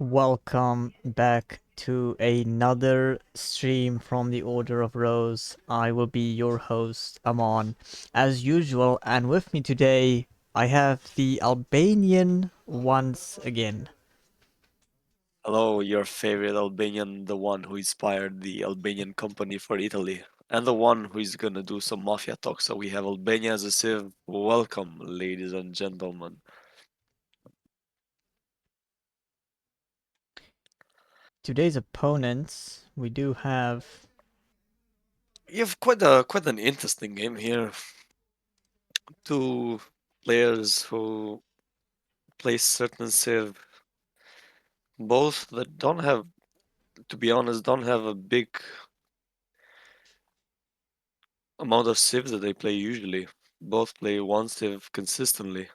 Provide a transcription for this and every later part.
Welcome back to another stream from the Order of Rose. I will be your host, Amon, as usual, and with me today I have the Albanian once again. Hello, your favorite Albanian, the one who inspired the Albanian company for Italy, and the one who is gonna do some mafia talk. So we have Albania as a civ. Welcome, ladies and gentlemen. Today's opponents, we do have. You have quite an interesting game here. Two players who play certain civ, both that don't have, to be honest, don't have a big amount of civs that they play usually. Both play one civ consistently.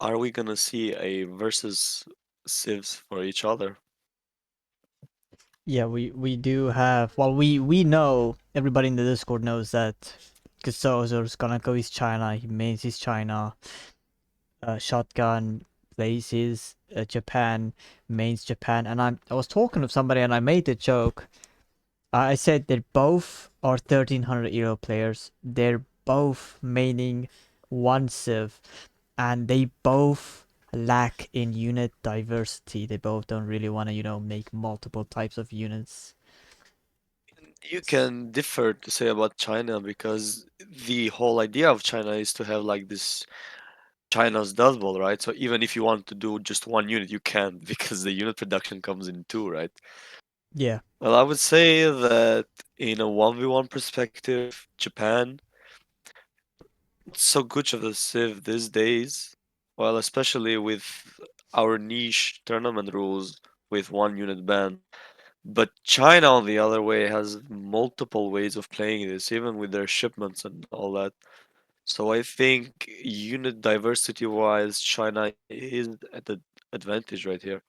Are we gonna see a versus civs for each other? Yeah, we do have. Well, we know, everybody in the Discord knows that Castozor is gonna go East China. He mains East China. Shotgun places Japan, mains Japan, and I was talking to somebody and I made the joke. I said they both are 1300 euro players. They're both maining one civ, and they both lack in unit diversity. They both don't really want to, make multiple types of units. You can differ to say about China because the whole idea of China is to have like this China's Dust Bowl, right? So even if you want to do just one unit, you can because the unit production comes in two, right? Yeah, Well, I would say that in a 1v1 perspective, Japan, not so good of the Civ these days. Well, especially with our niche tournament rules with one unit ban. But China, on the other way, has multiple ways of playing this, even with their shipments and all that. So I think unit diversity wise, China is at the advantage right here.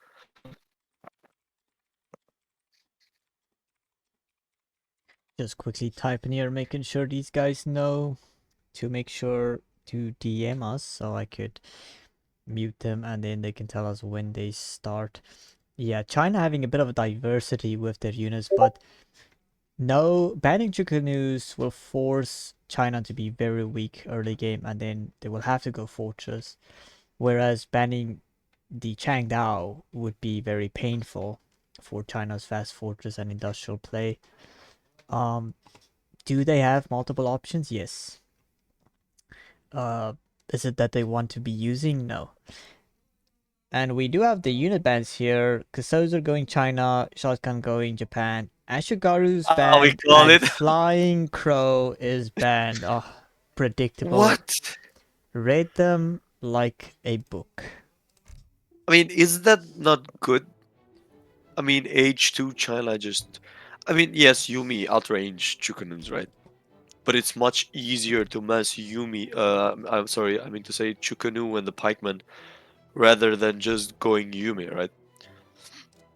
just quickly typing here, making sure these guys know to make sure to DM us so I could mute them and then they can tell us when they start. Yeah, China having a bit of a diversity with their units, but no, banning Chukanus will force China to be very weak early game and then they will have to go fortress. Whereas banning the Changdao would be very painful for China's fast fortress and industrial play. Um, do they have multiple options? Yes. Uh, is it that they want to be using? No. And we do have the unit bans here. Castozor going China, Shotgun going Japan, Ashigaru's We banned, call and it. Flying Crow is banned. Oh, predictable. What? Read them like a book. I mean, is that not good? I mean, H2 China just. I mean, yes, Yumi outrange Chukununs, right? But it's much easier to mass Yumi. I'm sorry, I mean to say Chukunu and the Pikeman rather than just going Yumi, right?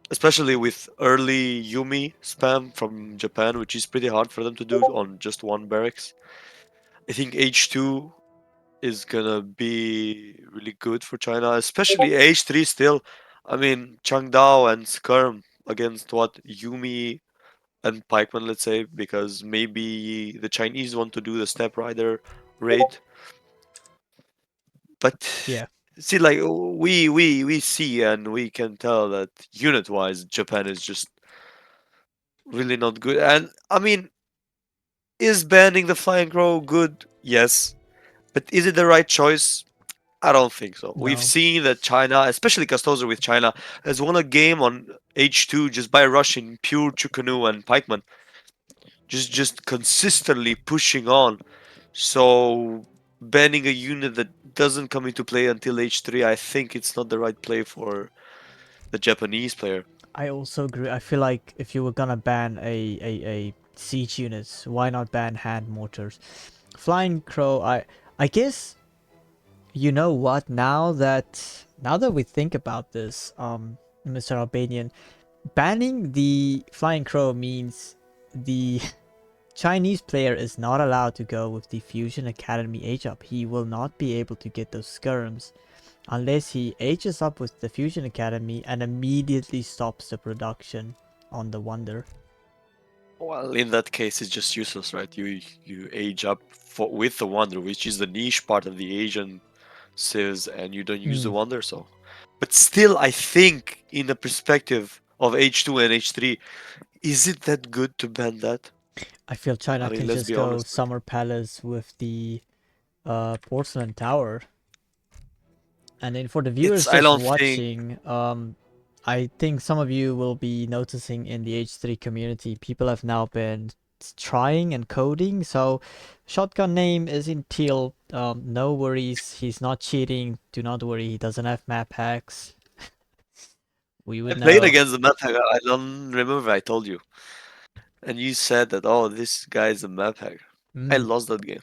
Especially with early Yumi spam from Japan, which is pretty hard for them to do on just one barracks. I think H2 is gonna be really good for China, especially H3 still. I mean, Changdao and Skirm against what Yumi and Pikeman, let's say, because maybe the Chinese want to do the Step Rider raid. But Yeah, see, like we see and we can tell that unit-wise, Japan is just really not good. And I mean, is banning the Flying Crow good? Yes. But is it the right choice? I don't think so. We've no. seen that China, especially Castozor with China, has won a game on H2 just by rushing pure Chukunu and Pikeman, just consistently pushing on. So banning a unit that doesn't come into play until H3, I think it's not the right play for the Japanese player. I also agree. I feel like if you were gonna ban a siege units, why not ban hand mortars? Flying Crow, I guess you know what, now that we think about this, Mr. Albanian, banning the Flying Crow means the Chinese player is not allowed to go with the Fusion Academy age up. He will not be able to get those skirms Unless he ages up with the Fusion Academy and immediately stops the production on the Wonder. Well, in that case, it's just useless, right? You age up with the Wonder, which is the niche part of the Asian civs, and you don't use the Hmm. Wonder, so. But still, I think in the perspective of H2 and H3, is it that good to ban that? I feel China I mean, can let's just be go honest. Summer Palace with the Porcelain Tower. And then for the It's viewers I just don't think watching, I think some of you will be noticing in the H3 community, people have now been trying and coding. So, shotgun name is in teal. No worries, he's not cheating. Do not worry, he doesn't have map hacks. We I would played know. against the map hacker. I don't remember I told you, and you said that oh, this guy is a map hacker. I Mm, lost that game.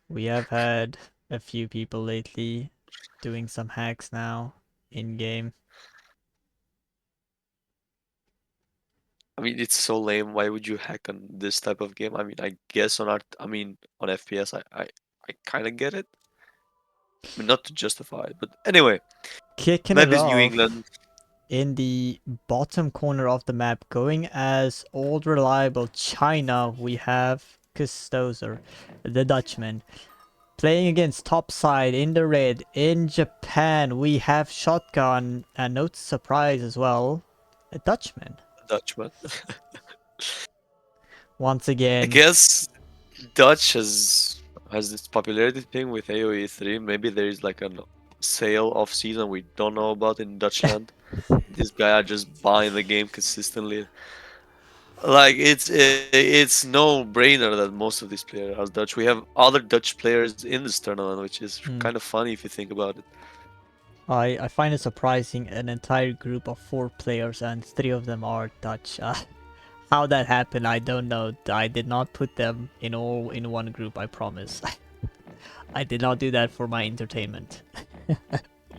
we have had a few people lately doing some hacks now in game. I mean, it's so lame. Why would you hack on this type of game? I mean, I guess on art. I mean, on FPS, I kind of get it. I mean, not to justify it, but anyway, Kicking it map is New off England. in the bottom corner of the map, going as old reliable China, we have Castozor, the Dutchman. Playing against topside in the red in Japan, we have Shotgun, and no surprise as well, a Dutchman. Dutchman. Once I again, guess Dutch has this popularity thing with AoE 3. Maybe there is like a sale off season we don't know about in Dutchland. This guy are just buying the game consistently. Like it's no brainer that most of these players are Dutch. We have other Dutch players in this tournament, which is hmm, kind of funny if you think about it. I find it surprising an entire group of 4 players and 3 of them are Dutch. How that happened, I don't know. I did not put them in all in one group, I promise. I did not do that for my entertainment.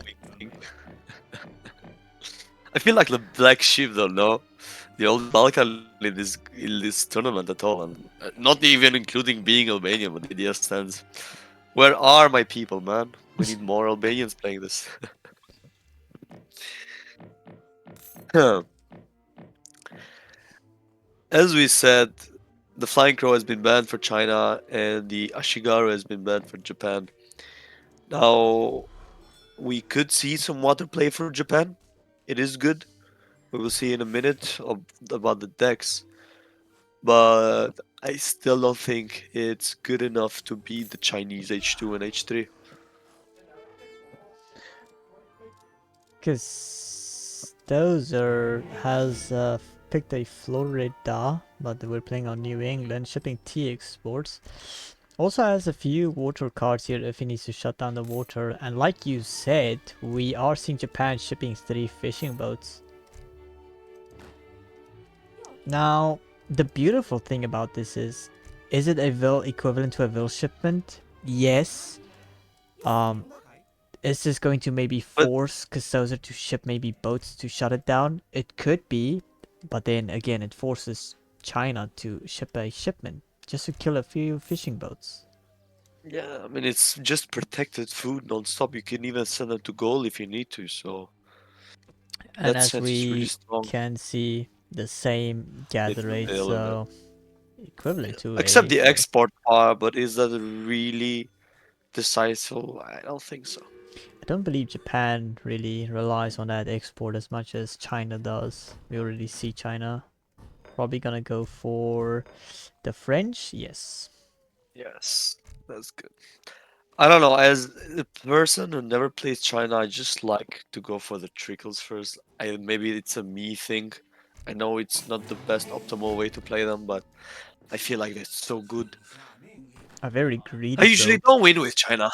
Wink, wink. I feel like the black sheep, though. No, the old Balkan in this tournament at all, and not even including being Albanian. But the idea stands. Where are my people, man? We need more Albanians playing this. As we said, the Flying Crow has been banned for China, and the Ashigaru has been banned for Japan. Now we could see some water play for Japan. It is good. We will see in a minute about the decks, but I still don't think it's good enough to beat the Chinese H2 and H3. Because Dozer has picked a Florida, but we're playing on New England, shipping T exports. Also has a few water cards here if he needs to shut down the water. And like you said, we are seeing Japan shipping 3 fishing boats. Now, the beautiful thing about this is it a Vil equivalent to a Vil shipment? Yes. Um, is this going to maybe But force Custoser to ship maybe boats to shut it down? It could be, but then again, it forces China to ship a shipment just to kill a few fishing boats. yeah, I mean it's just protected food non-stop. You can even send them to goal if you need to. So And that as sense is really we strong. can see, the same gather Little rate, Bill and that. so equivalent Yeah. to Except a the Vil. export part, but is that really decisive? I don't think so. I don't believe Japan really relies on that export as much as China does. We already see China probably gonna go for the French. Yes. Yes, that's good. I don't know. As a person who never plays China, I just like to go for the trickles first. Maybe it's a me thing. I know it's not the best optimal way to play them, but I feel like it's so good. A very I greedy usually build. don't win with China.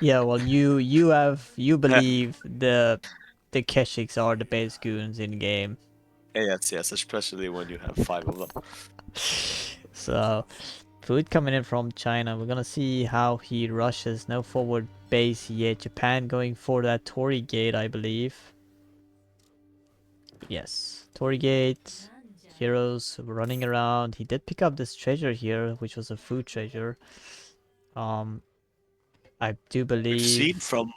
Yeah, well, you believe the Keshiks are the best goons in game. Yes, yes, especially when you have 5 of them. So, food coming in from China. We're gonna see how he rushes. No forward base yet. Japan going for that Torii Gate, I believe. Yes, Torii Gate. Heroes running around. He did pick up this treasure here, which was a food treasure. Um, I do We've seen believe. from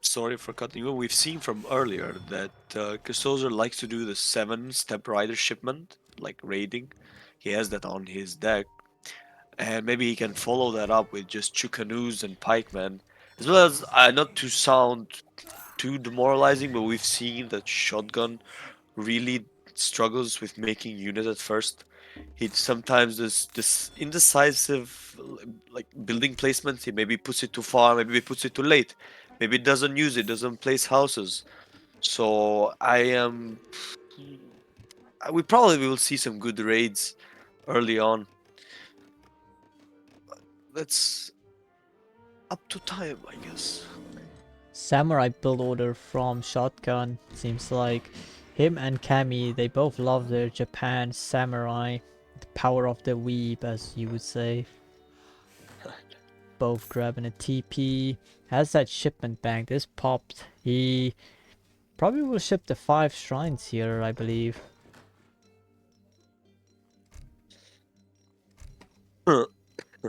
sorry for cutting you. We've seen from earlier that Castozor likes to do the 7-step rider shipment, like raiding. He has that on his deck, and maybe he can follow that up with just two canoes and pikemen, as well as not to sound too demoralizing, but we've seen that shotgun really struggles with making units at first. He sometimes does this indecisive like building placement. He maybe puts it too far, maybe he puts it too late, maybe it doesn't use it, doesn't place houses. So I am. We probably will see some good raids early on. That's up to time, I guess. Samurai build order from Shotgun. Seems like him and Kami, they both love their Japan samurai. The power of the weeb, as you would say. Both grabbing a TP. Has that shipment bank. This popped. He probably will ship the 5 shrines here, I believe.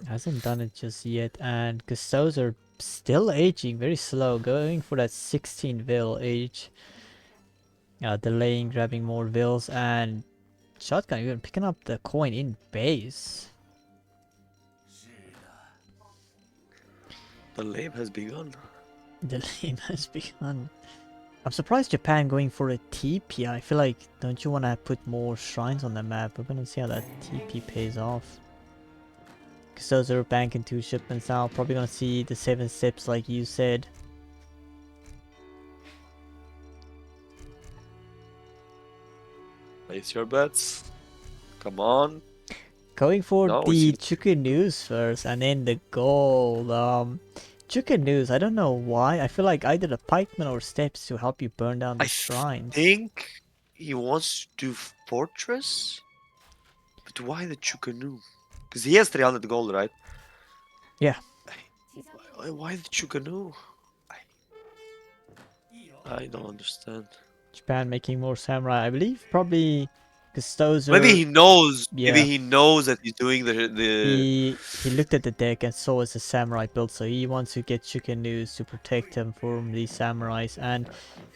Hasn't done it just yet. And Custos are still aging very slow. Going for that 16 vil age. Delaying, grabbing more vils. And Shotgun even picking up the coin in base. The lame has begun. The lane has begun. I'm surprised Japan going for a TP. I feel like, don't you want to put more shrines on the map? We're gonna see how that TP pays off. Because those are banking 2 shipments now. Probably gonna see the 7 steps like you said. Place your bets. Come on. Going for No, we see the the chicken news first and then the gold. Chicken news, I don't know why. I feel like either the pikemen or steps to help you burn down the I shrines. think he wants to do Fortress? But why the Chukanu? Because he has 300 gold, right? Yeah, Why the Chukanu? I, I don't understand. Japan making more samurai. I believe probably because those Maybe are, he knows. Maybe yeah. he knows that he's doing the. He looked at the deck and saw it's a samurai build, so he wants to get chicken news to protect him from these samurais. And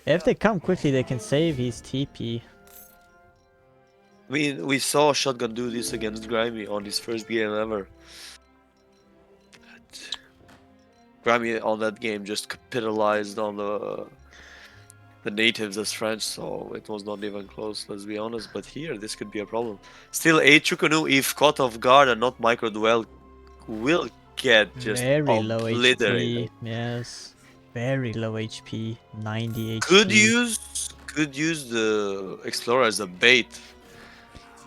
if they come quickly, they can save his TP. I mean, we saw Shotgun do this against Grimy on his first game ever. But Grimy on that game just capitalized on the natives as French, so it was not even close, let's be honest. But here, this could be a problem. Still, a Chukunu, if caught off guard and not micro duel, will get just Very low obliterated. HP, yes. Very low HP, 90 Could HP. use could use the Explorer as a bait.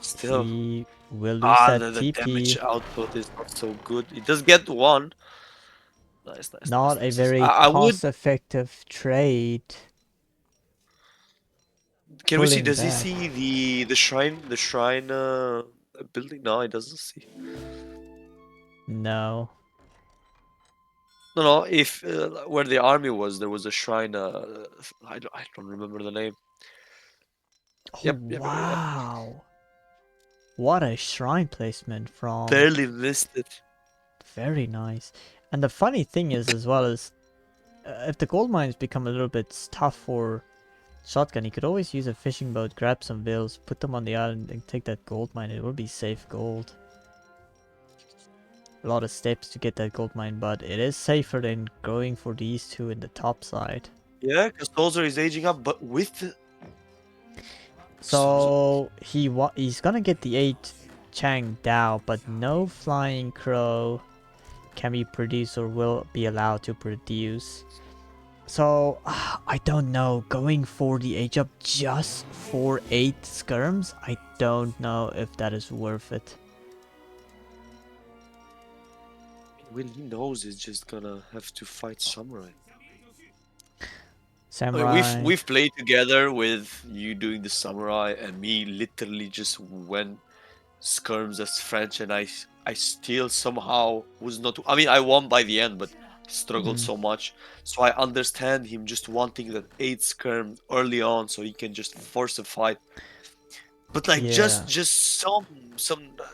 Still, He will lose that the damage TP. output is not so good. It does get one. Nice, nice, nice, Not a nice. very I would. cost effective trade. Can we see? Pulling Does he back. see the shrine building? No, he doesn't see. No. No, no. If where the army was, there was a shrine. I don't remember the name. Oh, Yep, yep, yep, yep. wow. What a shrine placement from. Barely missed it. Very nice. And the funny thing is, as well, is if the gold mines become a little bit tough for Shotgun, he could always use a fishing boat, grab some bills, put them on the island, and take that gold mine. It will be safe gold. A lot of steps to get that gold mine, but it is safer than going for these two in the top side. Yeah, Castozor is aging up, but with the Castozor, So he's gonna get the 8 Chang Dao, but no flying crow can be produced or will be allowed to produce. So I don't know. Going for the age up just for 8 skirms, I don't know if that is worth it. Will he knows he's just gonna have to fight Samurai. I mean, we've Samurai. we've played together with you doing the Samurai and me literally just went skirms as French, and I still somehow was not. I mean, I won by the end, but struggled Mm, so much. So I understand him just wanting that 8 skirm early on, so he can just force a fight. But like yeah. just some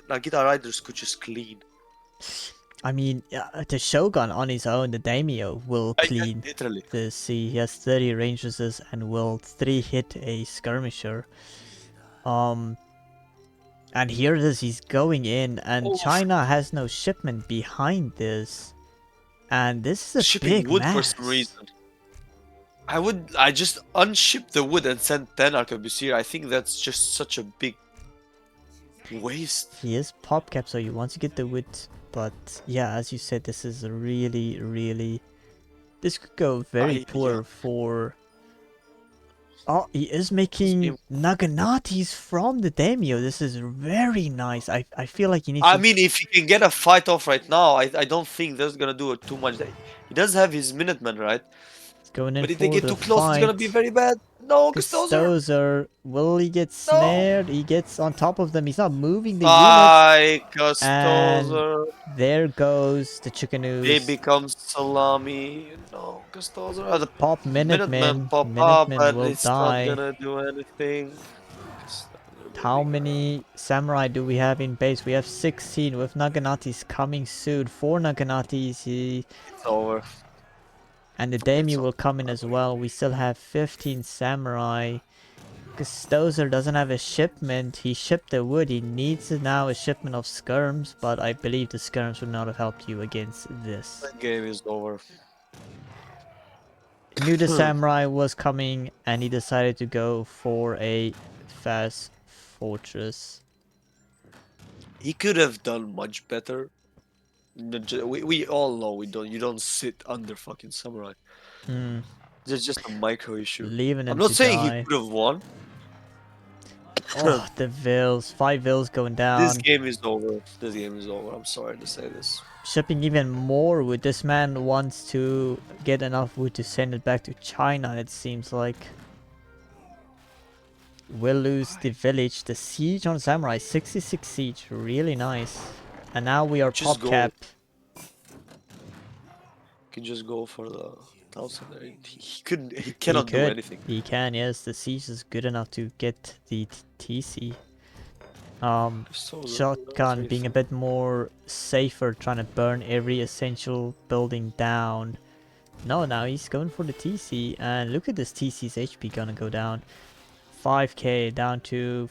Nagita riders could just clean. I mean, the Shogun on his own, the daimyo, will Yeah, clean literally. the sea. He has 30 range resist and will 3 hit a skirmisher. Um, and here it is, he's going in, and Oh, China has no shipment behind this. And this is a shipping big wood for some mess. reason. I just unship the wood and send 10 arquebusier. I think that's just such a big waste. He is pop cap, so you want to get the wood. But yeah, as you said, this is really, really... This could go very Yeah, poor for... Oh, he is this making game. Naganatis from the daimyo. This is very nice. I feel like he needs I to... mean, if he can get a fight off right now, I don't think that's gonna do it too much. He does have his Minutemen, right? He's going in But if they for get the too close, it's gonna be fight. very bad. No, Castozor! Castozor, will he get No! snared? He gets on top of them. He's not moving the units. Bye, And Castozor. there goes the They Chickanews. become salami. No, Castozor. The Pop Minutemen Minutemen. pop up, Minutemen but will it's not die. gonna do anything. Castozor, How baby girl. many samurai do we have in base? We have 16 with Naganatis coming soon. 4 Naganatis. It's over. And the It's daimyo over. will come in I as believe. well. We still have 15 samurai. Castozor doesn't have a shipment. He shipped the wood. He needs now a shipment of skirms, but I believe the skirms would not have helped you against this. That game is over. He knew the samurai was coming and he decided to go for a fast fortress. He could have done much better. We all know we don't. You don't sit under fucking samurai. Hmm, It's just a micro issue. leaving I'm him not to saying he die. could have won. Oh, the vills. 5 vills going This down. game is over. This game is over. I'm sorry to say this. Shipping even more wood. This man wants to get enough wood to send it back to China, it seems like. We'll lose the village. The siege on samurai. 66 siege. Really nice. And now we are Just pop go. cap. Can just go for the 1,000. He couldn't. He He cannot do could. anything. He can, yes. The siege is good enough to get the TC. So that's Shotgun really being a fun. bit more safer, trying to burn every essential building down. No, now he's going for the TC, and look at this TC's HP gonna go down. 5k down to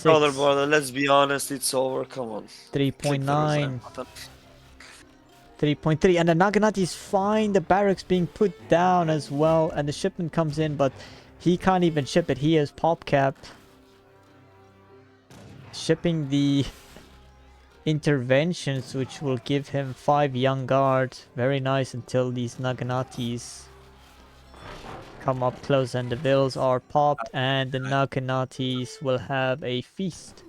Brother, 4.6, brother. Let's be honest. It's over. Come on. Click the resign 3.9, button. 3.3, and the Naganati's fine. The barracks being put down as well, and the shipment comes in, but he can't even ship it. He is pop cap. Shipping the interventions, which will give him 5 young guards. Very nice until these Naganatis come up close and the vills are popped and the Naganatis will have a feast.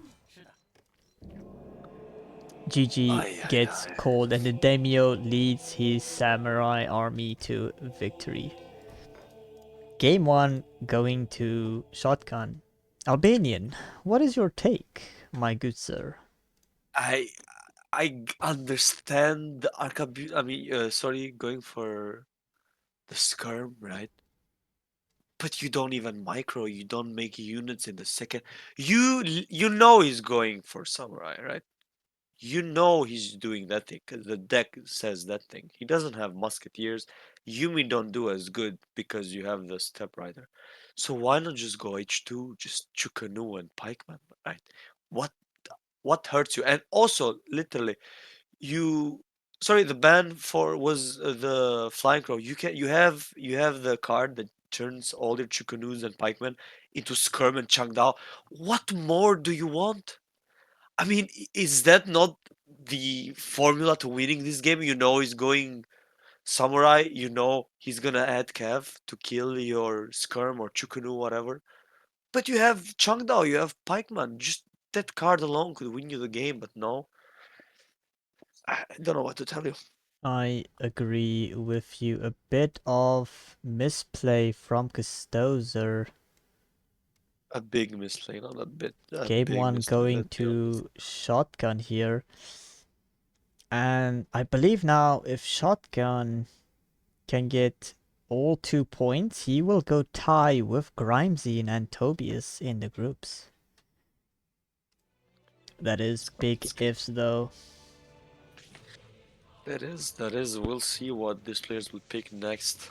GG Ay, ay, gets ay. called and the daimyo leads his samurai army to victory. Game 1 going to Shotgun. Albanian, what is your take, my good sir? I understand the I mean, sorry, going for the skirm, right? But you don't even micro. You don't make units in the second. You know he's going for samurai, right? You know he's doing that thing because the deck says that thing. He doesn't have musketeers. Yumi don't do as good because you have the step rider. So why not just go H2, just Chukanu and Pikeman, right? What what hurts you? And also, literally, you sorry, the ban for was the flying crow. You have the card that turns all your Chukanus and Pikemen into Skirm and Changdao. What more do you want? I mean, is that not the formula to winning this game? You know he's going Samurai, you know he's gonna add Cav to kill your Skirm or Chukunu, whatever. But you have Changdao, you have Pikeman. Just that card alone could win you the game, but no. I don't know what to tell you. I agree with you. A bit of misplay from Castozor. A big misplay, not a bit. A Game big 1 misplay, going let's be honest. to Shotgun here. And I believe now if Shotgun can get all 2 points, he will go tie with Grimesy and Tobias in the groups. That is big It's ifs though. That is, that is. We'll see what these players will pick next.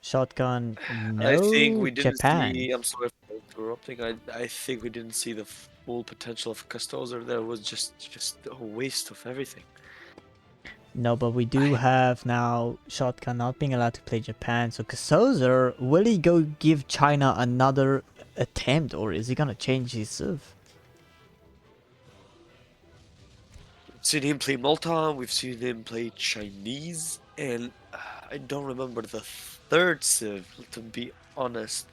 Shotgun, I think no we didn't Japan. see. I'm sorry for interrupting. I think we didn't see the full potential of Castozor. There was just a waste of everything. No, but we do I, have now Shotgun not being allowed to play Japan. So Castozor, will he go give China another attempt, or is he gonna change his serve? we've seen him play Malta. We've seen him play Chinese, and I don't remember the third civ. To be honest,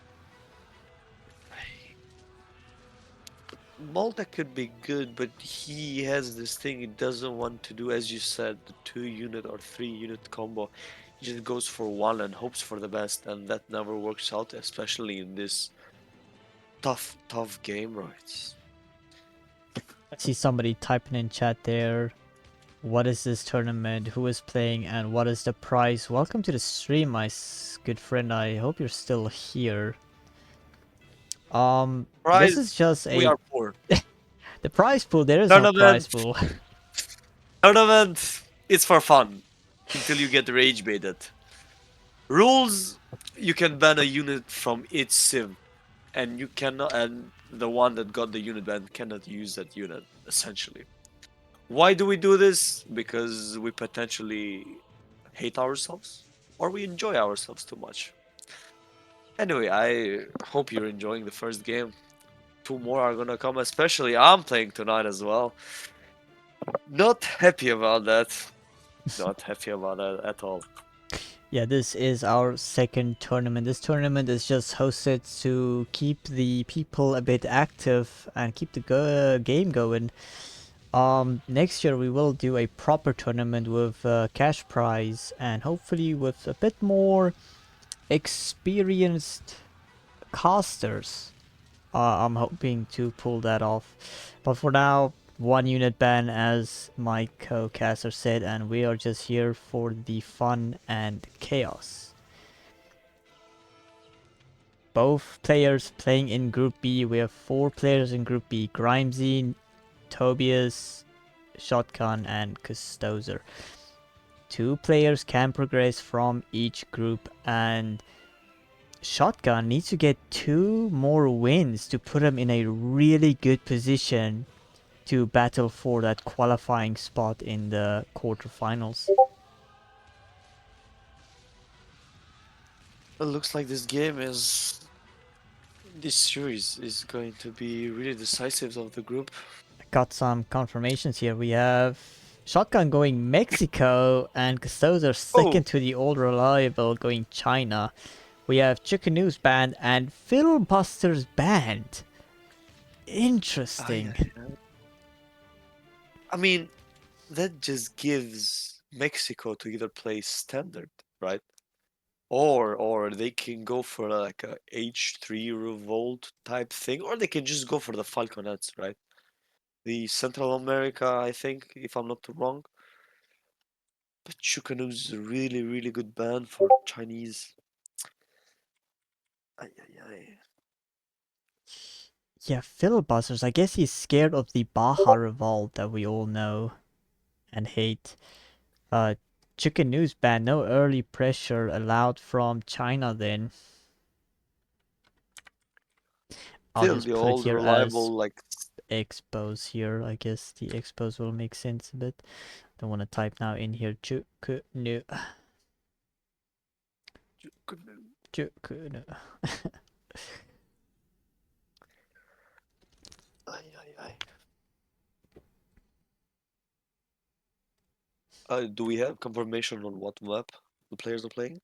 Malta could be good, but he has this thing he doesn't want to do, as you said, the 2 unit or 3 unit combo. He just goes for one and hopes for the best, and that never works out, especially in this tough game, right? I see somebody typing in chat there. What is this tournament? Who is playing? And what is the prize? Welcome to the stream, my good friend. I hope you're still here. This is Prize, just we a are poor. the prize pool. There is no prize Tournament, pool. tournament, it's for fun until you get rage baited. Rules, you can ban a unit from each civ, and you cannot, and the one that got the unit ban cannot use that unit, essentially. Why do we do this? Because we potentially hate ourselves or we enjoy ourselves too much. Anyway, I hope you're enjoying the first game. Two more are gonna come, especially I'm playing tonight as well. Not happy about that. Not happy about that at all. Yeah, this is our second tournament. This tournament is just hosted to keep the people a bit active and keep the game going. Next year we will do a proper tournament with cash prize and hopefully with a bit more experienced casters. I'm hoping to pull that off. But for now, 1 unit ban as my co-caster said, and we are just here for the fun and chaos. Both players playing in Group B. We have 4 players in Group B. Grimesy, Tobias, Shotgun, and Castozor. 2 players can progress from each group, and Shotgun needs to get 2 more wins to put him in a really good position to battle for that qualifying spot in the quarterfinals. It looks like this series is going to be really decisive of the group. Got some confirmations here. We have Shotgun going Mexico and Castozor Oh, second to the old reliable going China. We have Chicken News banned and Filibuster's banned. ay, Interesting. ay, ay. I mean, that just gives Mexico to either play standard, right? Or they can go for like a H3 revolt type thing, or they can just go for the Falconets, right? The Central America, I think, if I'm not wrong. But Chukanu is a really, really good band for Chinese. Ay, ay, ay. Yeah, Filibusters. I guess he's scared of the Baja Revolt that we all know and hate. Uh, Chicken News ban. No early pressure allowed from China then. I'll Still just the put it old here as reliable, like, expos here. I guess the expos will make sense a bit. Don't want to type now in here. Chicken Chukanu. Chicken. Ay, ay, ay. Do we have confirmation on what map the players are playing?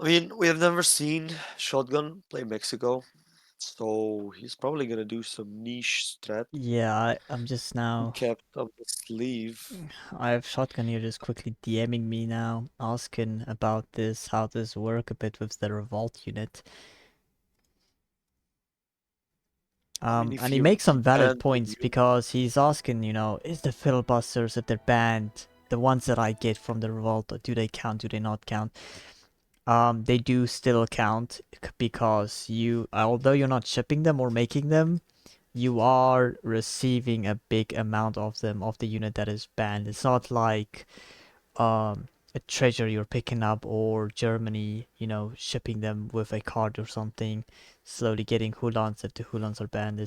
I mean, we have never seen Shotgun play Mexico, So he's probably gonna do some niche strat Yeah, I'm just he now. kept up the sleeve. I have Shotgun here just quickly DMing me now, asking about this, how this work a bit with the revolt unit. I mean, And if he you makes some valid ban the points unit, because he's asking, is the filibusters, if they're banned, the ones that I get from the revolt, do they count, do they not count? They do still count because although you're not shipping them or making them, you are receiving a big amount of them of the unit that is banned. It's not like a treasure you're picking up or Germany, shipping them with a card or something, slowly getting Hulans if the Hulans are banned.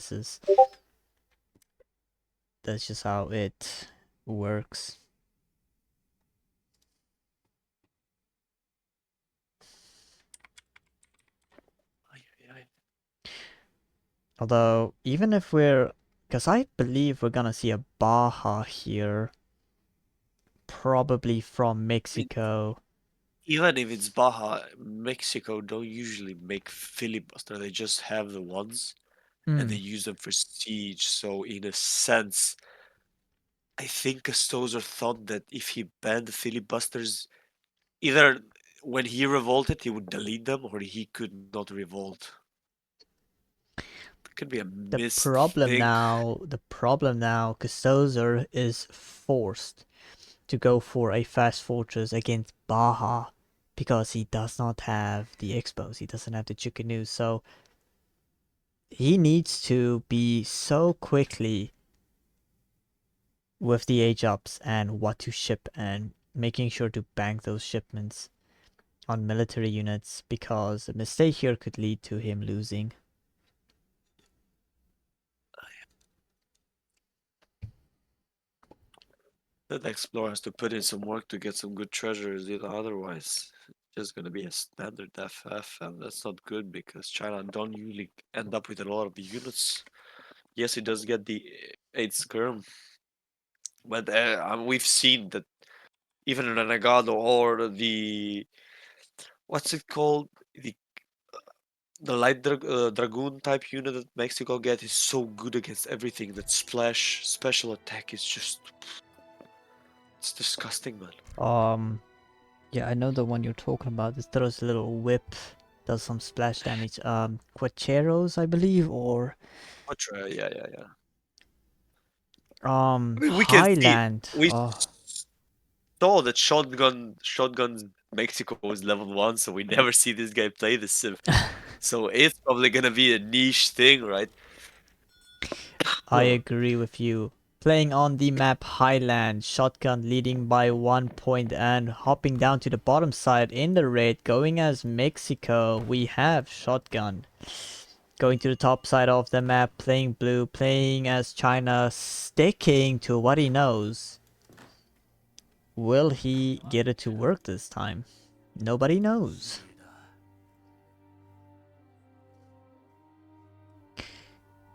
That's just how it works. ay, ay, ay. Although even if because I believe we're gonna see a Baja here, probably from I mean, Mexico. even if it's Baja, Mexico don't usually make filibuster. They just have the ones and they Hmm. use them for siege. So in a sense, I think Castozor thought that if he banned the filibusters, either when he revolted, he would delete them, or he could not revolt. It could be a The missed problem thing. now, the problem now, Castozor is forced to go for a fast fortress against Baja because he does not have the expos, he doesn't have the chicken, so he needs to be so quickly with the age ups and what to ship and making sure to bank those shipments on military units because a mistake here could lead to him losing. That explorer has to put in some work to get some good treasures, otherwise just gonna be a standard FF, and that's not good because China don't usually end up with a lot of units. Yes, it does get the 8 skirm, but we've seen that even Renegado or the what's it called, the dragoon type unit that Mexico get is so good against everything that splash special attack is just it's disgusting, man. Um, yeah, I know the one you're talking about. This throws a little whip, does some splash damage. Quacheros, I believe, or Ultra, yeah, yeah, yeah. I mean, we can see Highland. we Oh, saw that shotguns Mexico is level 1, so we never see this guy play the Civ. So it's probably gonna be a niche thing, right? I agree with you. Playing on the map Highland, Shotgun leading by 1 point and hopping down to the bottom side in the raid, going as Mexico, we have Shotgun. Going to the top side of the map, playing blue, playing as China, sticking to what he knows. Will he get it to work this time? Nobody knows.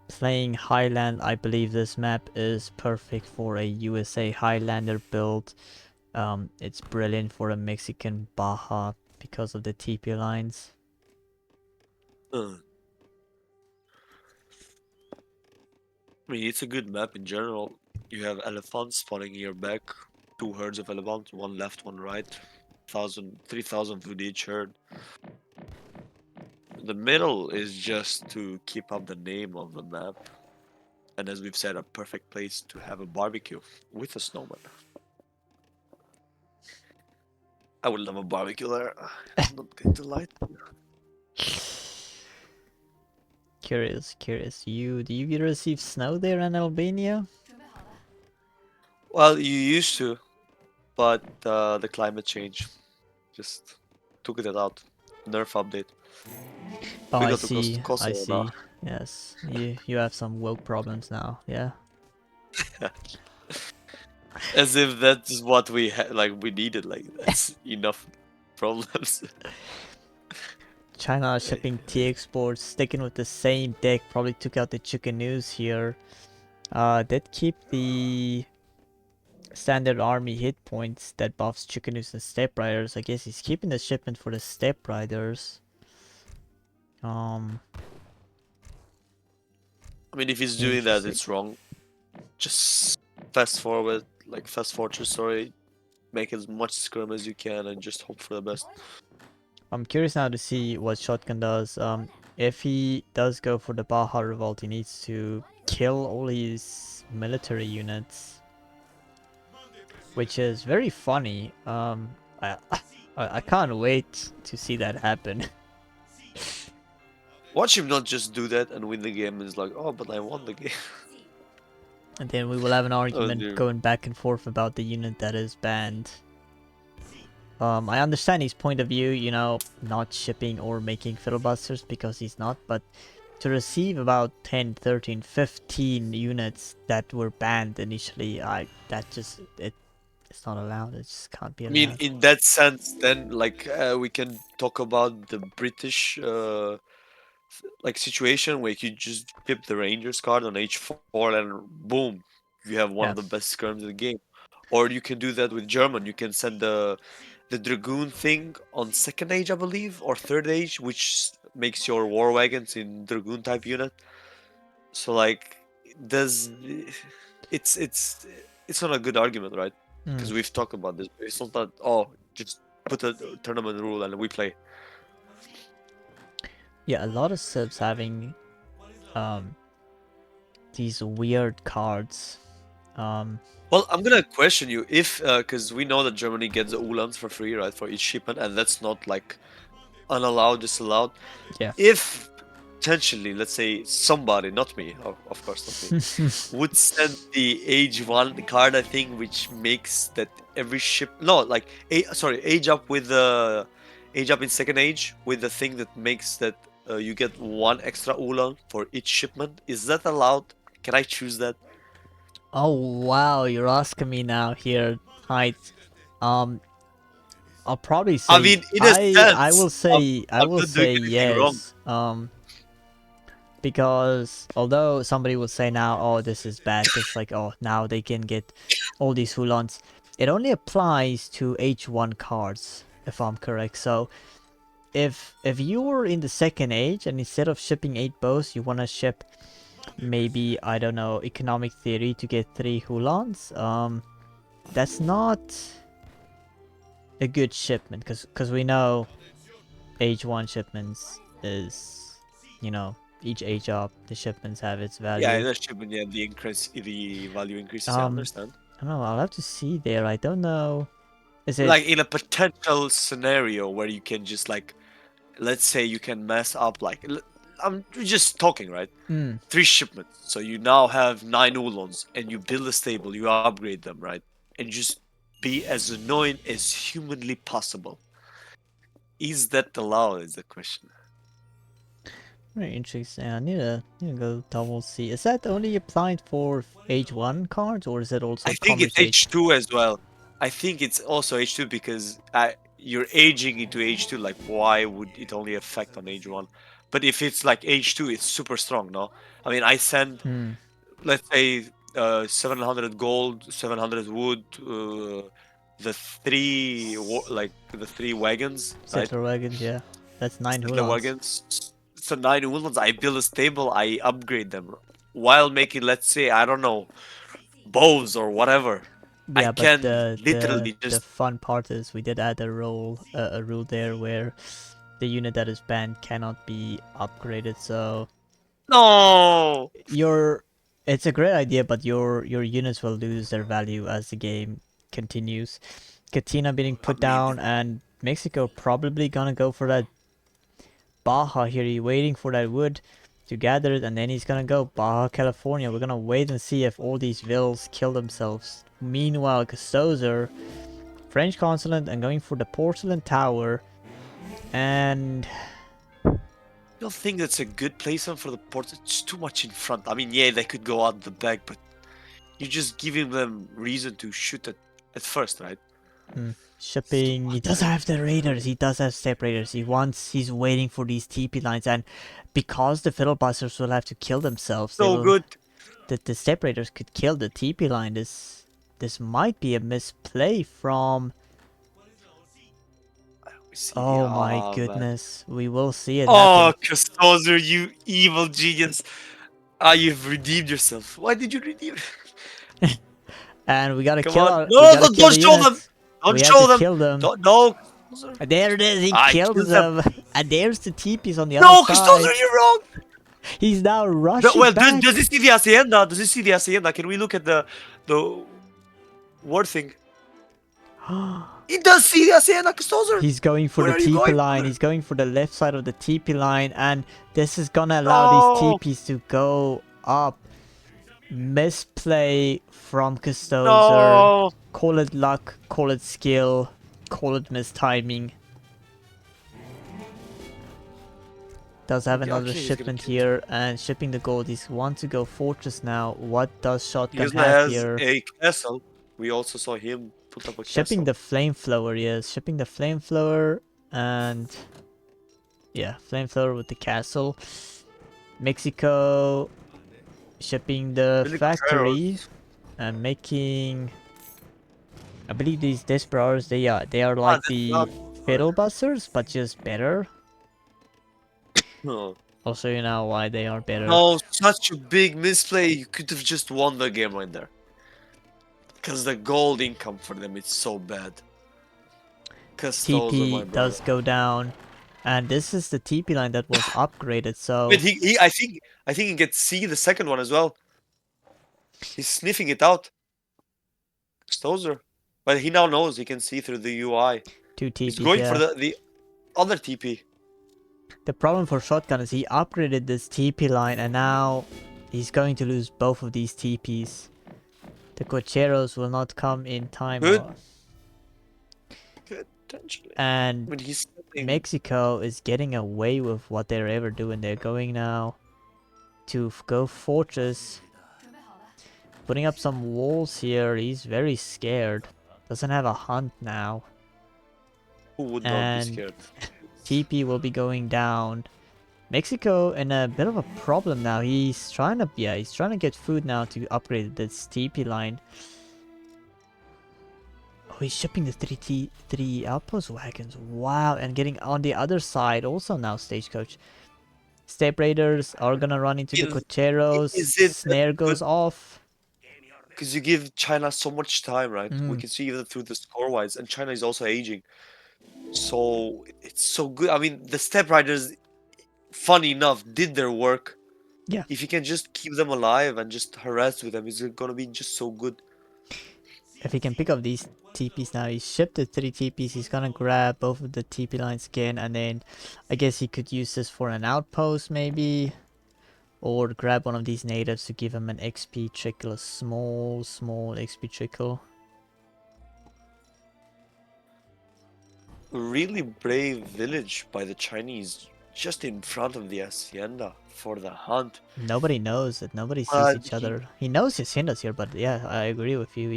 Playing Highland, I believe this map is perfect for a USA Highlander build. It's brilliant for a Mexican Baja because of the TP lines. Uh, I mean, it's a good map in general. You have elephants spawning in your back, two herds of elephants, one left, one right, 3,000 food each herd. The middle is just to keep up the name of the map, and as we've said, a perfect place to have a barbecue with a snowman. I would love a barbecue there. I'm not going to lie. Curious. Do you receive snow there in Albania? Well, you used to, but the climate change just took it out. Nerf update. Oh, We I got to see. I Kosovo now. see. Yes, you have some woke problems now. Yeah. As if that's what we had, like we needed. Like that's enough problems. China Hey, shipping T exports, sticking with the same deck. Probably took out the chicken news here. Did keep the standard army hit points that buffs Chickenus and Step Riders. I guess he's keeping the shipment for the Step Riders. Um, I mean, if he's doing that, Interesting. it's wrong. Just fast forward, like fast forward your story, make as much scrum as you can, and just hope for the best. I'm curious now to see what Shotgun does. If he does go for the Baja Revolt, he needs to kill all his military units, which is very funny. I, I can't wait to see that happen. Watch him not just do that and win the game. And it's like, oh, but I won the game. And then we will have an Oh argument dear. going back and forth about the unit that is banned. I understand his point of view, not shipping or making filibusters because he's not, but to receive about 10, 13, 15 units that were banned initially, it's not allowed. It just can't be I mean, allowed. in that sense, then like we can talk about the British like situation where you just flip the Rangers card on H4 and boom, you have one of the Yeah. best skirms in the game. Or you can do that with German. You can send the Dragoon thing on second age, I believe, or third age, which makes your war wagons in Dragoon type unit. So like, does it's not a good argument, right? Mm. Because we've talked about this. It's not that oh, just put a tournament rule and we play. Yeah, a lot of subs having um these weird cards. Um, Well, I'm gonna question you if because we know that Germany gets the Ulans for free, right, for each shipment, and that's not like unallowed, disallowed. yeah. If potentially, let's say somebody, not me, of course, not me, would send the age one card, I think, which makes that every ship no, like sorry, age up with the age up in second age with the thing that makes that you get one extra Ulan for each shipment. Is that allowed? Can I choose that? Oh wow, you're asking me now here, height. Um, I'll probably I say mean, in a I sense, will say I I'm will not doing say anything wrong. yes. Because although somebody will say now, oh, this is bad, because like, oh, now they can get all these Hulons, it only applies to H1 cards, if I'm correct. So if you were in the second age and instead of shipping 8 bows, you want to ship maybe, I don't know, economic theory to get 3 Hulons, that's not a good shipment, because we know age 1 shipments is, each age up, the shipments have its Yeah, value. that shipment, yeah, the value increases. Yeah, I Um, understand. I don't know. I'll have to see there. I don't know. Is it? Like in a potential scenario where you can just like, let's say you can mess up like, I'm just talking, right? Hmm. Three shipments. So you now have nine Oolons and you build a stable, you upgrade them, right? And just be as annoying as humanly possible. Is that allowed? Is the question. Very interesting. I need to go double see. Is that only applied for age one cards, or is it I also think it's conversation? H2 as well. I think it's also H2 because you're aging into H2. Like, why would it only affect on age one? But if it's like H2, it's super strong, no? I mean, I send, Hmm. let's say, 700 gold, 700 wood, like the three wagons, right? Settler wagons. Yeah, that's 9 Settler Hulans. wagons. So nine woodlands. I build a stable. I upgrade them while making, let's say, I don't know, bows or whatever. I Yeah, but can the the literally the just fun part is we did add a rule there where the unit that is banned cannot be upgraded. So no. your it's a great idea, but your units will lose their value as the game continues. Katina being I put mean, down, and Mexico probably gonna go for that Baja here. He's waiting for that wood to gather it, and then he's gonna go Baja California. We're gonna wait and see if all these vills kill themselves. Meanwhile, Castozor, French consulate, and going for the porcelain tower, and I don't think that's a good placement for the port. It's too much in front. I mean, yeah, they could go out the back, but you're just giving them reason to shoot at first, right? It's too shipping. He does much. have the raiders. He does have step raiders. He's waiting for these TP lines, and because the filibusters will have to kill themselves, they So will. good. The step raiders could kill the TP line. This might be a misplay from. We see. Oh my Oh man. goodness, we will see it happen. Oh, Castozor, you evil genius. Ah, you've redeemed yourself. Why did you redeem? And we gotta Come kill on. our, we No, gotta no, kill the don't show them. units. We Don't have to show them. kill them. Don't, no. There it is, he I kills killed them. them. And there's the TPs on the other No, Castozor, side. you're wrong. He's now But, rushing well, does back. he see the hacienda? Does he see the hacienda? Can we look at the word thing? He does see the hacienda, Castozor. He's going for Where the are you TP going, line. brother? He's going for the left side of the TP line. And this is gonna allow these No, TPs to go up. Misplay from Castozor. no. Call it luck, call it skill, call it mistiming. Does have another Okay, he's gonna shipment kill it. here, and shipping the gold. He's want to go fortress now. What does He shotgun also have has here? a castle. We also saw him put up a Shipping castle. the flamethrower, yes. Shipping the flamethrower, and yeah, flamethrower with the castle. Mexico shipping the Really factory Contreras. and making. I believe these Desperados, they are Ah, like that's the not. fiddle busters, but just better. No. I'll show you now why they are better. No, such a big misplay. You could have just won the game right there. Because the gold income for them is so bad. Castozor, my TP brother. does go down, and this is the TP line that was upgraded. But So I think he gets C the second one as well. He's sniffing it out. Castozor. But he now knows he can see through the UI. two He's TPs, going for yeah. the other TP. The problem for shotgun is he upgraded this TP line, and now he's going to lose both of these TPs. The Cocheros will not come in time, Good. Good, potentially. and When he's setting. Mexico is getting away with what they're ever doing. They're going now to go fortress, putting up some walls here. He's very scared. Doesn't have a hunt now, Who would not be and scared? TP will be going down. Mexico in a bit of a problem now. He's trying to get food now to upgrade this TP line. Oh, he's shipping the three outpost wagons. Wow, and getting on the other side also now stagecoach. Step raiders are gonna run into the cocheros. Is it that Snare good? goes off. Because you give China so much time, right? We Mm, can see even through the score wise, and China is also aging. So it's so good. I mean, the Step Riders, funny enough, did their work. yeah. If you can just keep them alive and just harass with them, it's gonna be just so good. If he can pick up these TPs now, he shipped the 3 TPs. He's gonna grab both of the TP lines again, and then I guess he could use this for an outpost maybe. Or grab one of these natives to give him an XP trickle, a small XP trickle. Really brave village by the Chinese, just in front of the hacienda for the hunt. Nobody knows that nobody sees each He, other. He knows his Hindas here, but yeah, I agree with you.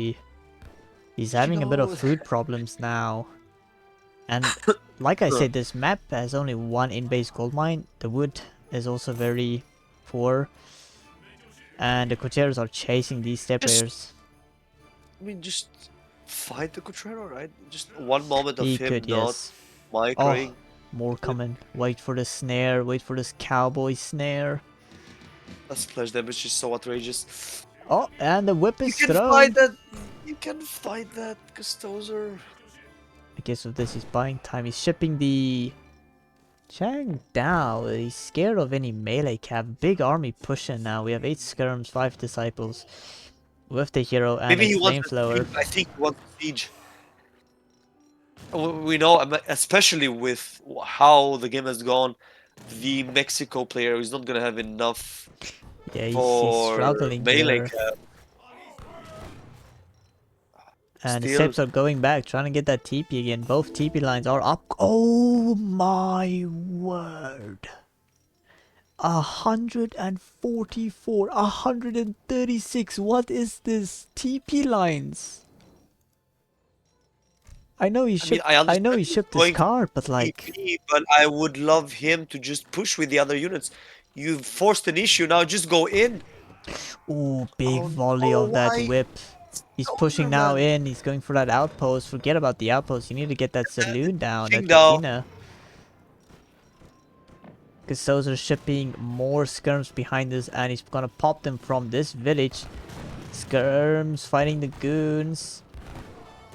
He's you having a bit of know, food problems now. And like I said, this map has only one in-base gold mine. The wood is also very poor. And the Cocheros are chasing these step just, raiders. I mean, just fight the Cotrero, right? Just one moment of He him could, not yes. Oh, microing. more coming. Wait for the snare. Wait for this cowboy snare. That splash damage is so outrageous. Oh, and the whip You is can thrown. fight that. You can fight that, Castozor. I guess with this he's buying time. He's shipping the Chang Dao. He's scared of any melee cap. Big army pushing now. We have 8 skirms, 5 disciples. With the hero and Maybe a he wants a flamethrower. siege. I think he wants a siege. We know, especially with how the game has gone, the Mexico player is not gonna have enough Yeah, he's for struggling melee here. cap. And the Still, steps are going back, trying to get that TP again. Both TP lines are up. Oh my word. 144, 136. What is this? TP lines. I know he I mean, shipped. I I know understand he he's shipped this going for card, but like, TP, but I would love him to just push with the other units. You've forced an issue, now just go in. ooh, big Oh volley no, of that why? whip. He's pushing Castozor, now man. in. He's going for that outpost. Forget about the outpost. You need to get that saloon down, that Thing now. cantina. Castozor shipping more skirms behind us, and he's gonna pop them from this village. Skirms fighting the goons.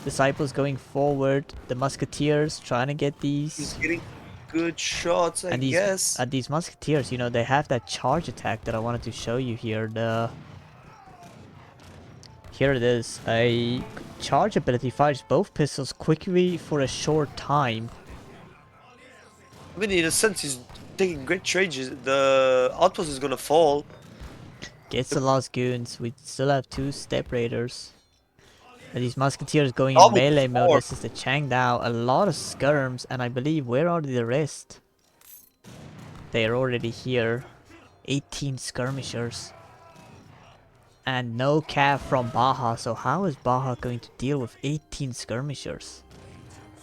Disciples going forward. The musketeers trying to get He's these. getting good shots, I And these guess. these musketeers, you know, they have that charge attack that I wanted to show you here. Here it is. A charge ability fires both pistols quickly for a short time. I mean, in a sense, he's taking great changes. The outpost is gonna fall. Gets the last goons. We still have 2 step raiders. And these musketeers going in Double melee mode. four. This is the Changdao. A lot of skirms, and I believe where are the rest? They are already here. 18 skirmishers. And no cav from Baja, so how is Baja going to deal with 18 skirmishers?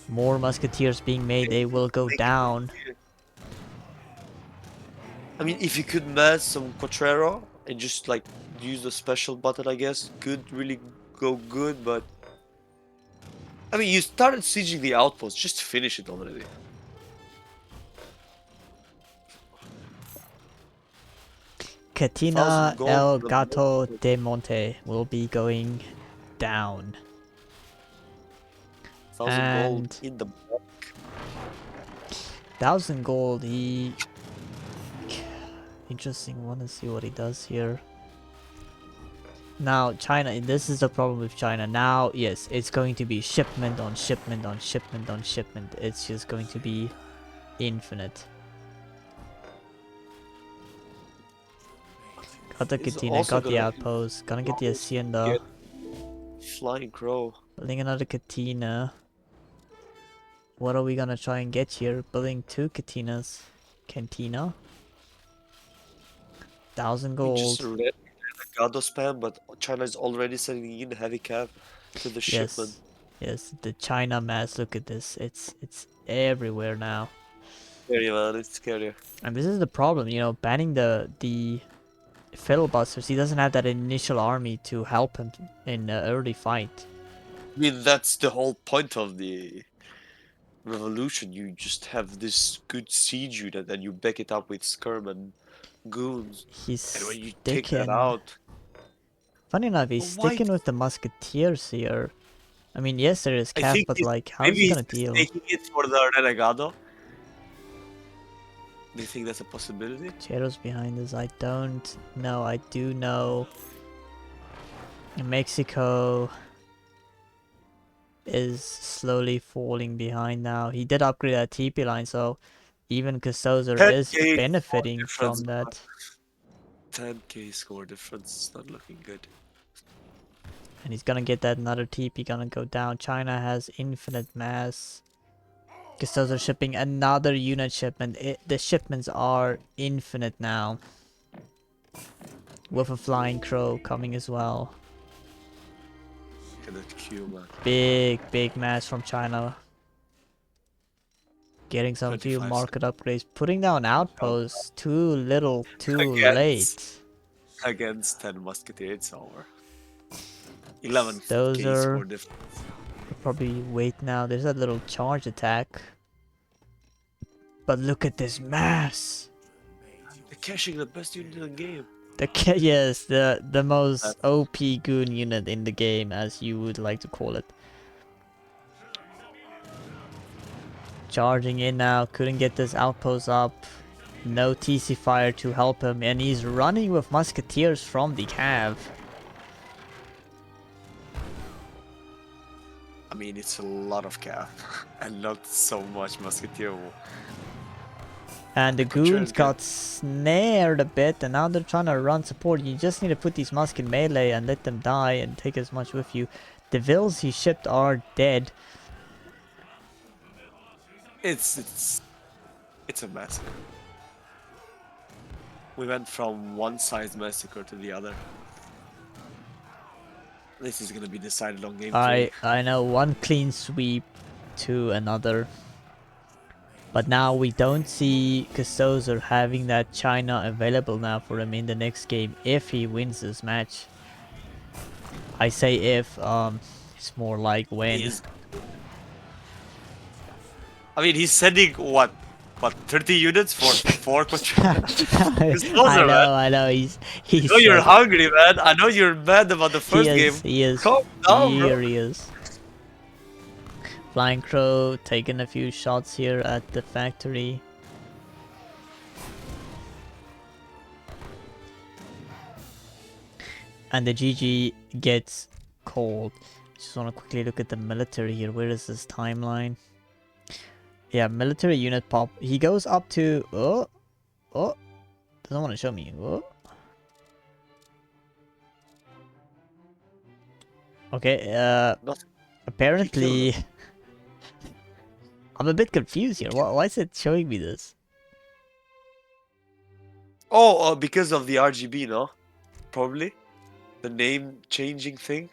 More musketeers being made, they will go down. I mean, if you could mass some Quatrero and just like use the special button, I guess, could really go good, but I mean, you started sieging the outpost, just finish it already. Catina 1,000 gold El for the Gato moment. de Monte will be going down. 1,000 gold And in the 1000 gold, he... Interesting, wanna see what he does here. Now, China, this is the problem with China. Now, yes, it's going to be shipment on shipment on shipment on shipment. It's just going to be infinite. Got the is Katina, also got the gonna outpost, gonna get the Hacienda. get Flying Crow. Building another Katina. What are we gonna try and get here? Building 2 Katinas. Cantina. 1000 We just gold. read Gado spam, but China is already sending in heavy cav to the shipment. Yes. Yes, the China mass, look at this. It's everywhere now. Scary, man, it's scary. And this is the problem, you know, banning the filibusters. He doesn't have that initial army to help him in an early fight. I mean, that's the whole point of the revolution. You just have this good siege unit and you back it up with skirm and goons. He's And when you take that sticking. out, Funny enough, he's why? sticking with the musketeers here. I mean, yes, there is I Cav, think but like, how is maybe he he's gonna just deal? taking it for the Renegado. Do you think that's a possibility? Chero's behind us. I don't know. I do know. Mexico is slowly falling behind now. He did upgrade that TP line, so even Castozor is 10k score benefiting difference, from bro. that. 10k score difference is not looking good. And he's gonna get that another TP gonna go down. China has infinite mass. Castozor shipping another unit shipment. The shipments are infinite now. With a flying crow coming as well. Look at that Q, man. Big mass from China. Getting some few 25 market upgrades. Putting down outposts. Too little, too against late. against 10 musketeers, it's over. 11k Castozor score difference. will probably wait now. There's a little charge attack. But look at this mass. They're cashing the best unit in the game. Yes, the most That's OP goon unit in the game, as you would like to call it. Charging in now, couldn't get this outpost up. No TC fire to help him, and he's running with musketeers from the cav. I mean, it's a lot of cap and not so much musketeer. And the goons got snared a bit, and now they're trying to run support. You just need to put these musket melee and let them die and take as much with you. The vills he shipped are dead. It's a massacre. We went from one size massacre to the other. This is gonna be decided on game 3. I know, one clean sweep to another. But now we don't see Castozor having that China available now for him in the next game if he wins this match. I say if, it's more like when. I mean, he's sending what? what 30 units for 4 I Castozor, man. know, I know. I He's know you're so hungry, man. I know you're mad about the he first is game. he is Calm down, bro. furious. Flying Crow taking a few shots here at the factory. And the GG gets cold. Just want to quickly look at the military here. Where is this timeline? Yeah, military unit pop. He goes up to... Oh, doesn't want to show me. Oh. Okay, Nothing. He killed him. apparently... I'm a bit confused here. Why is it showing me this? Oh, because of the RGB, no? Probably. The name changing thing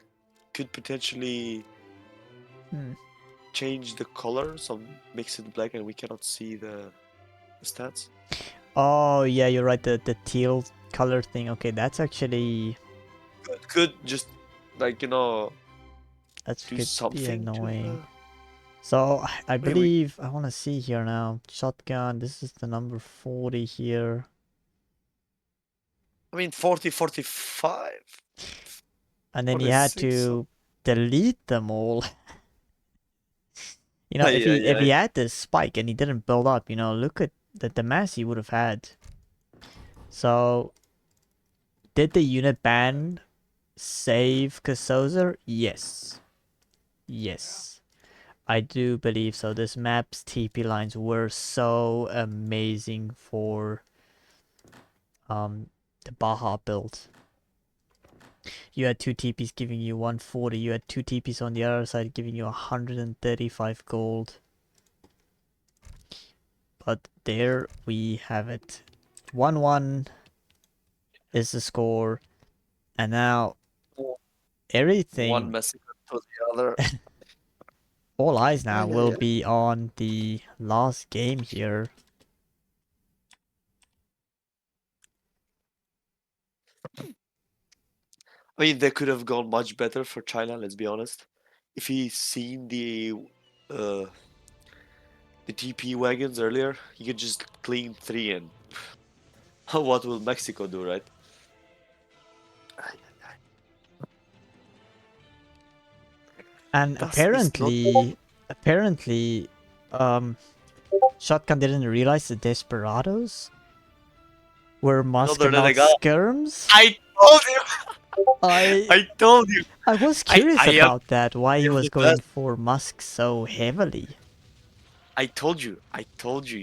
could potentially Hmm. change the color, so makes it black and we cannot see the stats. Oh, yeah, you're right. The teal color thing. Okay, that's actually... Could just, like, That do could be something to annoying. the... So, I I mean, we... believe... I want to see here now. Shotgun. This is the number 40 here. I mean, 40, 45, And then he had 46, so... to delete them all. You know, Yeah, if yeah. he had this spike and he didn't build up, you know, look at the mass he would have had. So, did the unit ban save Castozor? Yes. Yes. I do believe so. This map's TP lines were so amazing for the Baja build. You had two TPs giving you 140. You had two TPs on the other side giving you 135 gold. But there we have it. 1-1 is the score. And now One everything, message to the other. all eyes now Yeah, will yeah. be on the last game here. I mean, they could have gone much better for China, let's be honest. If he seen uh the TP wagons earlier, he could just clean 3 and what will Mexico do, right? And Das ist not... apparently, um, Shotgun didn't realize the Desperados were Another Muscat, not renegade. skirms. I told you! I I told you! I was I, curious I am, about that, why I he am was the going best. for Musk so heavily. I told you,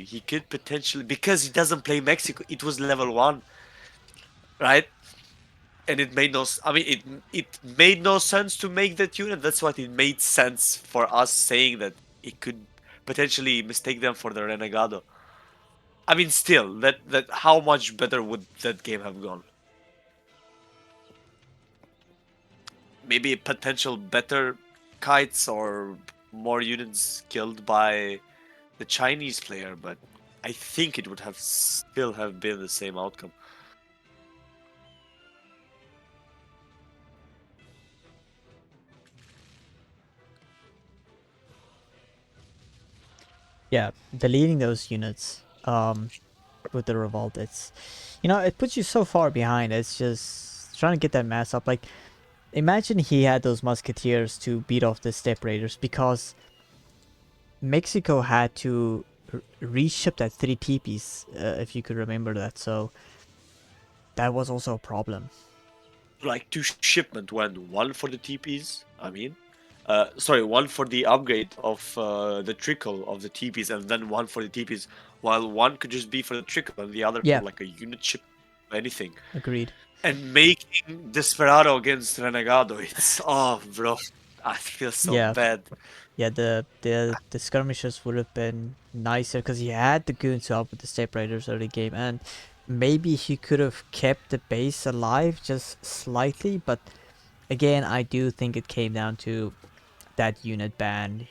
he could potentially, because he doesn't play Mexico, it was level 1, right? And it made no, I mean, it made no sense to make that unit. That's what it made sense for us saying that it could potentially mistake them for the Renegado. I mean, still, that how much better would that game have gone? Maybe potential better kites or more units killed by the Chinese player, but I think it would have still have been the same outcome. Yeah, deleting those units with the revolt, it's, you know, it puts you so far behind. It's just trying to get that mass up. Like, imagine he had those musketeers to beat off the step raiders, because Mexico had to reship that 3 TPs, if you could remember that. So that was also a problem. Like 2 shipment when one for the TPs, I mean. Sorry, one for the upgrade of the trickle of the TPs, and then one for the TPs, while one could just be for the trickle and the other for Yeah, like a unit ship, anything. agreed. And making Desperado against Renegado, it's, oh, bro, I feel so Yeah, bad. yeah. The skirmishes would have been nicer because he had the goons to help with the step raiders early game, and maybe he could have kept the base alive just slightly. But again, I do think it came down to that unit ban.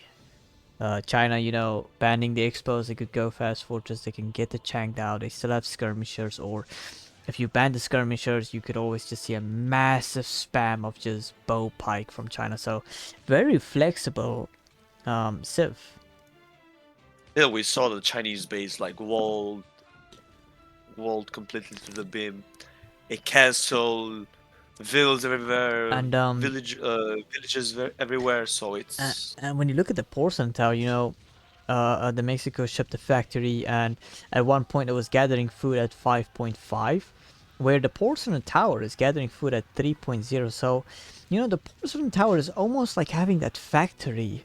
China, you know, banning the expos, they could go fast fortress, they can get the Chang'd out, they still have skirmishers, or if you ban the skirmishers, you could always just see a massive spam of just bow pike from China. So very flexible civ. still we saw the Chinese base like walled completely to the beam. A castle, villas everywhere, And villages everywhere. So it's and when you look at the porcelain tower, the Mexico shipped the factory, and at one point it was gathering food at 5.5, where the porcelain tower is gathering food at 3.0. So, the porcelain tower is almost like having that factory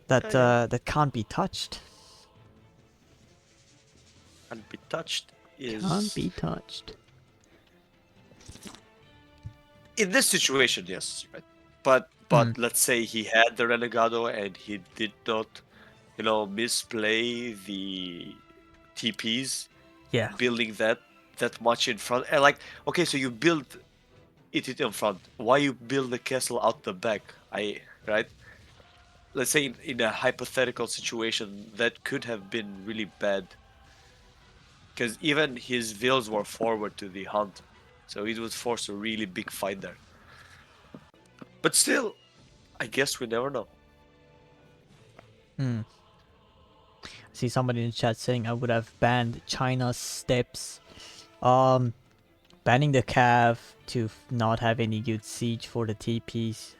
that yeah, that can't be touched. and be touched Can't is be touched. in this situation, yes, right. But Hmm. let's say he had the Renegado and he did not, misplay the TPs, Yeah. building that much in front. And like, okay, so you build it in front. Why you build the castle out the back? Right? Let's say in a hypothetical situation that could have been really bad because even his vills were forward to the hunt, so it would force a really big fight there. But still, I guess we never know. Hmm. See somebody in the chat saying I would have banned China's steps. Um, Banning the Cav to not have any good siege for the TPs.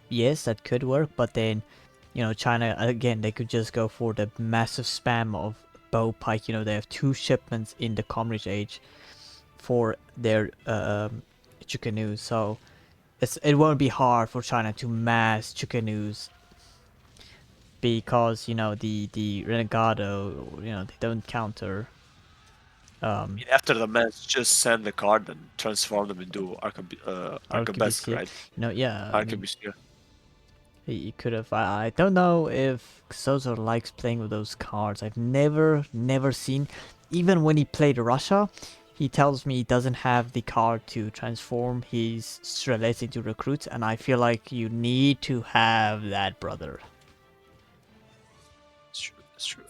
Yes, that could work, but then, China, again, they could just go for the massive spam of bow pike. They have 2 shipments in the Comrade Age for their Chicanoos, so it won't be hard for China to mass Chicanoos because, the Renegado, they don't counter. I Um, mean, after the match, just send the card and transform them into Archibald, Archibiscuit. right? Yeah, I mean, Archibald. he could have. I don't know if Castozor likes playing with those cards. I've never seen. Even when he played Russia, he tells me he doesn't have the card to transform his Strelets into recruits, and I feel like you need to have that, brother. It's true. It's true.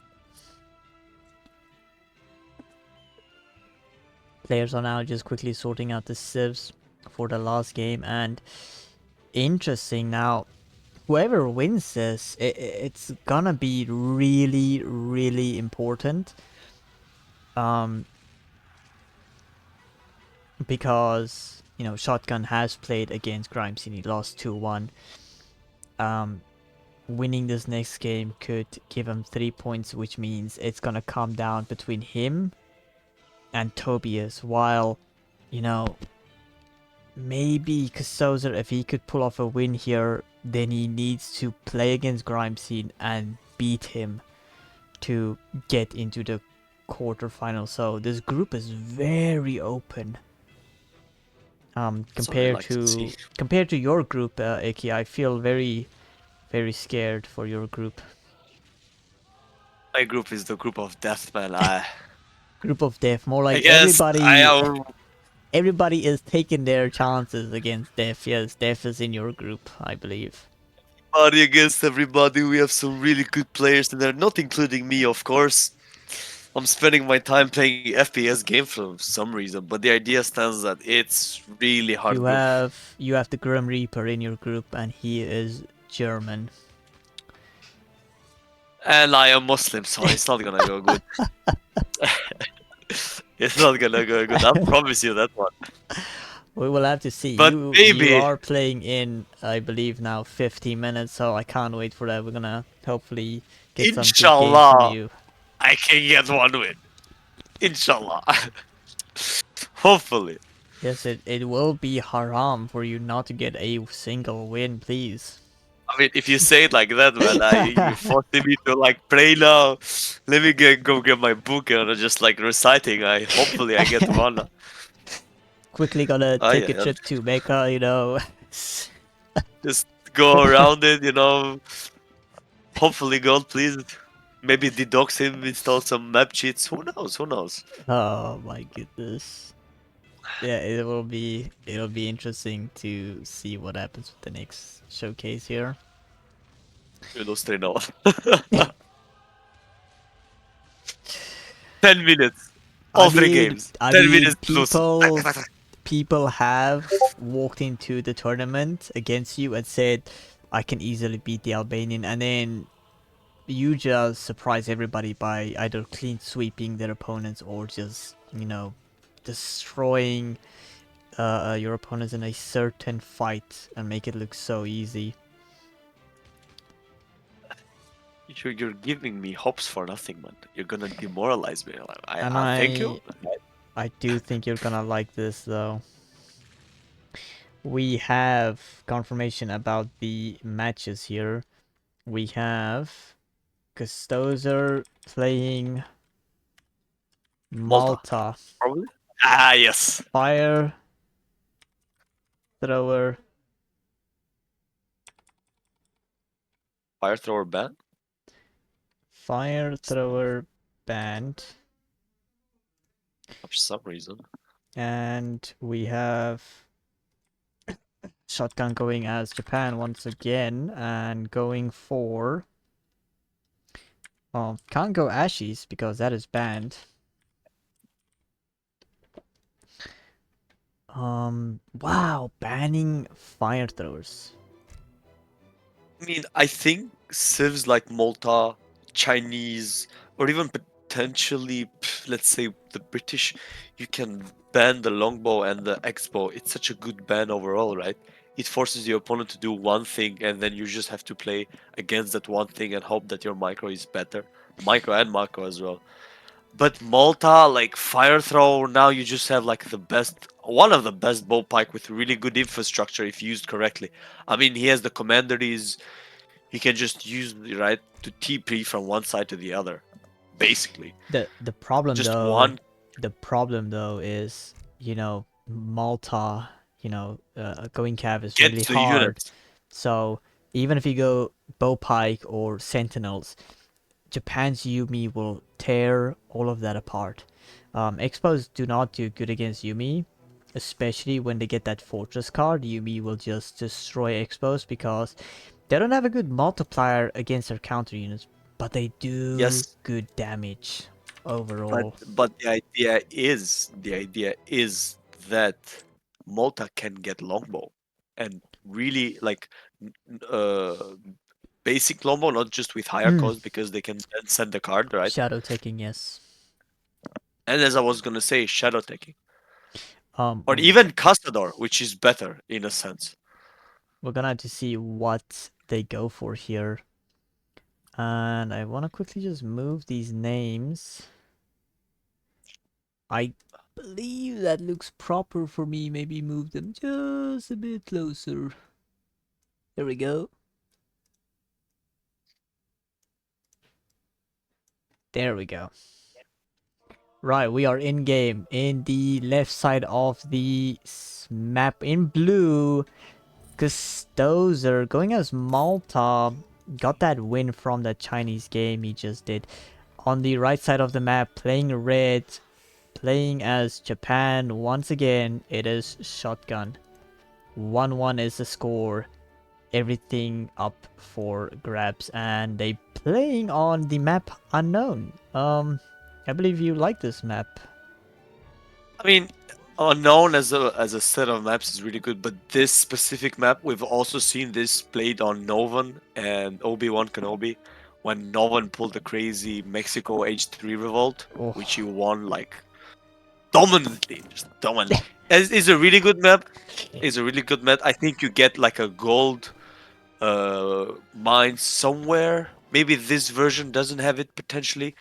Players are now just quickly sorting out the civs for the last game, and interesting now. Whoever wins this, it's gonna be really, really important. Um, because Shotgun has played against Grimes and he lost 2-1. Um, Winning this next game could give him 3 points, which means it's gonna come down between him and Tobias. While you know maybe Castozor, if he could pull off a win here, then he needs to play against Grimesy and beat him to get into the quarterfinal. So this group is very open. That's what I Compared like to see. to compared to your group, Iki, I feel very scared for your group. My group is the group of death, man. Group of death, more I like guess I am everybody is taking their chances against death. Yes, death is in your group, I believe. everybody against everybody. We have some really good players in there, not including me, of course. I'm spending my time playing FPS game for some reason, but the idea stands that it's really hard group. You have the Grim Reaper in your group, and he is German. And I am Muslim, so it's not gonna go good. It's not gonna go good. I promise you that one. We will have to see. But You maybe, are playing in, I believe now 15 minutes, so I can't wait for that. We're gonna hopefully get some good games from inshallah, you. I can get one win. Inshallah. Hopefully. Yes, it will be haram for you not to get a single win, please. I mean, if you say it like that, man, you're forcing me to like pray now. Let me go get my book and just like reciting. Hopefully I get one. Quickly gonna Oh take a yeah, trip to Mecca. just go around it. Hopefully God please. Maybe dedox him, install some map cheats. Who knows? Who knows? Oh my goodness. Yeah, it'll be interesting to see what happens with the next showcase here. You know, straight now. 10 minutes. I All three mean, games. I 10 minutes mean, lose. people have walked into the tournament against you and said, "I can easily beat the Albanian," and then you just surprise everybody by either clean sweeping their opponents or just, destroying your opponents in a certain fight and make it look so easy. You're giving me hopes for nothing, man. You're gonna demoralize me. And I thank you. I do think you're gonna like this though. We have confirmation about the matches here. We have Castozor playing Malta, Malta. probably. Ah, yes. Fire thrower. Fire thrower ban. Fire thrower banned. For some reason. And we have Shotgun going as Japan once again and going for. Oh, can't go Ashes because that is banned. Wow, banning fire throwers. I mean, I think civs like Malta, Chinese, or even potentially, let's say, the British, you can ban the longbow and the X-bow. It's such a good ban overall, right? It forces your opponent to do one thing, and then you just have to play against that one thing and hope that your micro is better. Micro and macro as well. But Malta, like fire throw, now you just have like the best, one of the best bow pike with really good infrastructure if used correctly. I mean, he has the commanderies. He can just use right to TP from one side to the other, basically. The problem Just though, one is Malta, going cav is really gets the hard. units. So even if you go bow pike or sentinels, Japan's Yumi will tear all of that apart. Expos do not do good against Yumi, especially when they get that fortress card. Yumi will just destroy Expos because they don't have a good multiplier against their counter units, but they do Yes, good damage but overall. the idea is that Malta can get longbow and really like n- n- uh basic longbow, not just with higher Mm, cost because they can then send the card, right? shadow taking, yes. And as I was gonna say, shadow taking. Um, Or even Castador, which is better in a sense. we're gonna have to see what they go for here. And I want to quickly just move these names. I believe that looks proper for me. Maybe move them just a bit closer. There we go. There we go. Right, we are in game. In the left side of the map in blue, Castozor going as Malta. Got that win from that Chinese game he just did. On the right side of the map, playing red, playing as Japan. Once again, it is Shotgun. 1-1 is the score. Everything up for grabs, and they playing on the map Unknown. I believe you like this map. I mean, unknown as a set of maps is really good, but this specific map we've also seen this played on Novan and Obi-Wan Kenobi when Novan pulled the crazy Mexico H3 revolt, Oh, which he won like dominantly, just dominant. It's a really good map. It's a really good map. I think you get like a gold mine somewhere. Maybe this version doesn't have it potentially.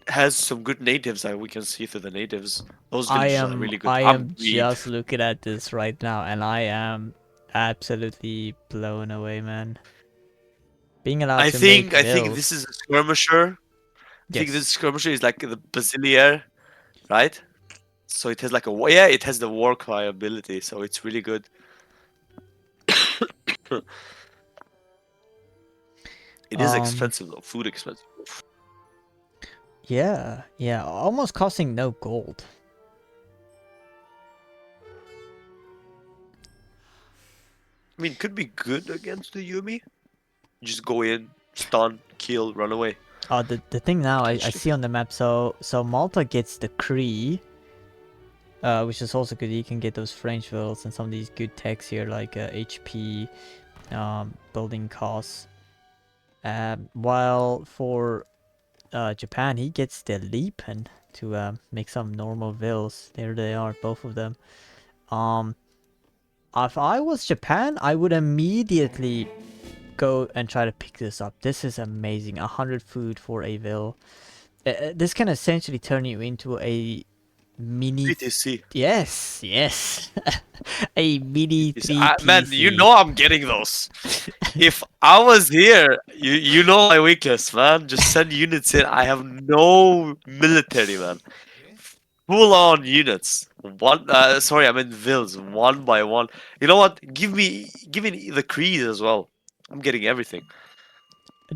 Has some good natives that we can see through the natives. Those villages are really good. I I'm am greed. just looking at this right now, and I am absolutely blown away, man. Being allowed I to think make I think this is builds. a skirmisher. I think this Yes. skirmisher is like the Basilier, right? So it has like a yeah, it has the war cry ability, so it's really good. It is Um. expensive though, food expensive. Yeah. Yeah. Almost costing no gold. I mean, could be good against the Yumi. Just go in, stun, kill, run away. The thing now I Potentially. see on the map. So Malta gets the Cree, which is also good. You can get those French vills and some of these good techs here like HP, building costs. While for Japan, he gets the Leapen to make some normal vills. There they are, both of them. Um, if I was Japan, I would immediately go and try to pick this up. This is amazing. 100 food for a vill. This can essentially turn you into a mini. BTC. Yes, yes. A mini Man, you 3TC. know I'm getting those. If I was here, you know my weakness, man. Just send units in. I have no military, man. Full on units. One, sorry, I meant vills, one by one. You know what? Give me the creed as well. I'm getting everything.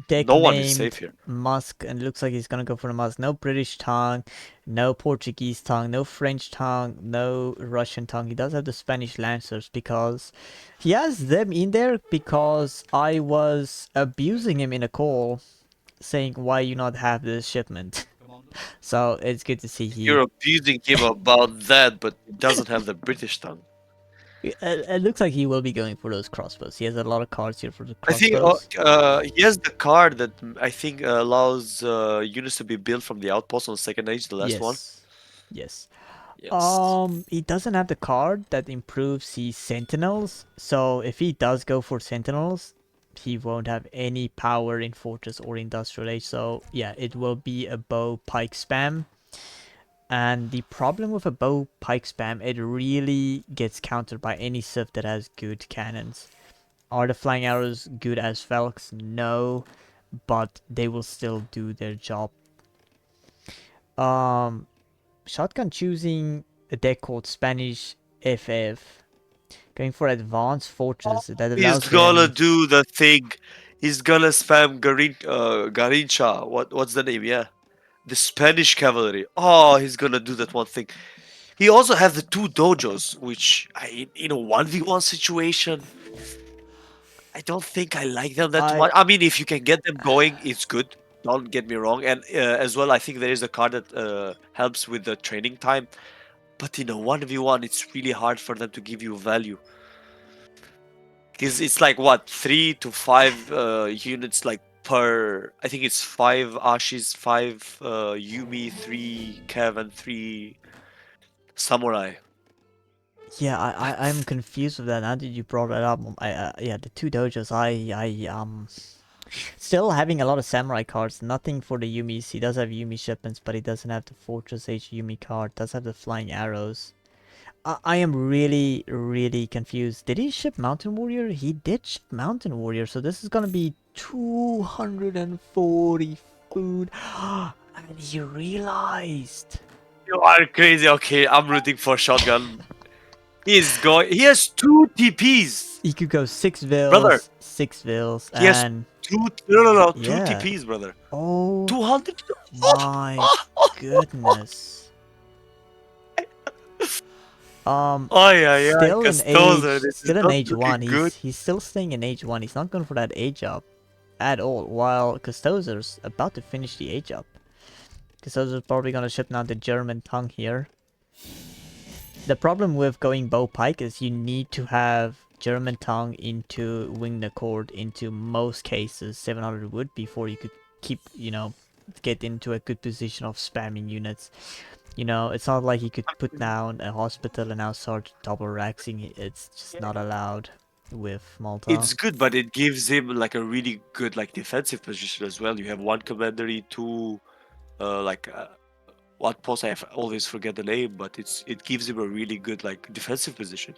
Deck No one is safe named here. Musk, and it looks like he's gonna go for the Musk. No British tongue, no Portuguese tongue, no French tongue, no Russian tongue. He does have the Spanish Lancers because he has them in there because I was abusing him in a call saying why you not have this shipment. So it's good to see You're he. abusing him about that, but he doesn't have the British tongue. It looks like he will be going for those crossbows. He has a lot of cards here for the I think crossbows. he has the card that I think allows units to be built from the outpost on second age, the last one. Yes, yes. Yes. He doesn't have the card that improves his sentinels. So if he does go for sentinels, he won't have any power in Fortress or Industrial Age. So yeah, it will be a bow pike spam. And the problem with a bow pike spam, it really gets countered by any Civ that has good cannons. Are the flying arrows good as Velks? No, but they will still do their job. Um, Shotgun choosing a deck called Spanish FF. Going for Advanced Fortress that He's allows gonna him. do the thing. He's gonna spam Garincha. What's the name? Yeah. The Spanish cavalry. Oh, he's gonna do that one thing. He also has the two dojos, which in a 1v1 situation, I don't think I like them that I much. I mean, if you can get them going, it's good. Don't get me wrong. And as well, I think there is a card that helps with the training time. But in a 1v1, it's really hard for them to give you value. Because it's like what, 3 to 5 units like per. I think it's 5 Ashis, 5 Yumi, 3 Kev, and 3 Samurai. yeah, I'm That's confused with that. Now that you brought that up, I yeah, the two dojos. I still having a lot of samurai cards. Nothing for the Yumis. He does have Yumi shipments, but he doesn't have the Fortress H Yumi card. Does have the flying arrows. I am really, really confused. Did he ship Mountain Warrior? He did ship Mountain Warrior, so this is gonna be 240 food. And he realized You are crazy. Okay, I'm rooting for Shotgun. He's going. He has 2 TPs, he could go brother. six vills, He has and two. No, no, no. Two yeah. TPs, brother. Oh 200. my goodness. Ay, ay, ay. Castozor, this is Still in not age one. looking good. He's still staying in age one. He's not going for that age up at all. While Castozor's about to finish the age up. Castozor's probably gonna ship now the German tongue here. The problem with going bow pike is you need to have German tongue into wing the cord into most cases 700 wood before you could keep, get into a good position of spamming units. It's not like you could put down a hospital and now start double raxing. It's just not allowed with Malta. It's good, but it gives him like a really good like defensive position as well. You have one commandery, two like what post I always forget the name, but it gives him a really good like defensive position.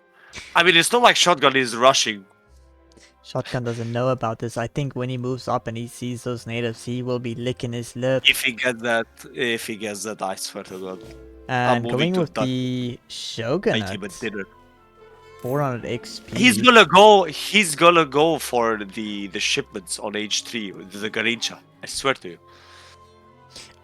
I mean, it's not like Shotgun is rushing. Shotgun doesn't know about this. I think when he moves up and he sees those natives, he will be licking his lip. If he gets that, I swear to God, I'm And moving going to with Dutch. the Make him a Shogunate, dinner. 400 He's XP. gonna go. He's gonna go for the shipments on H3, the Garincha. I swear to you.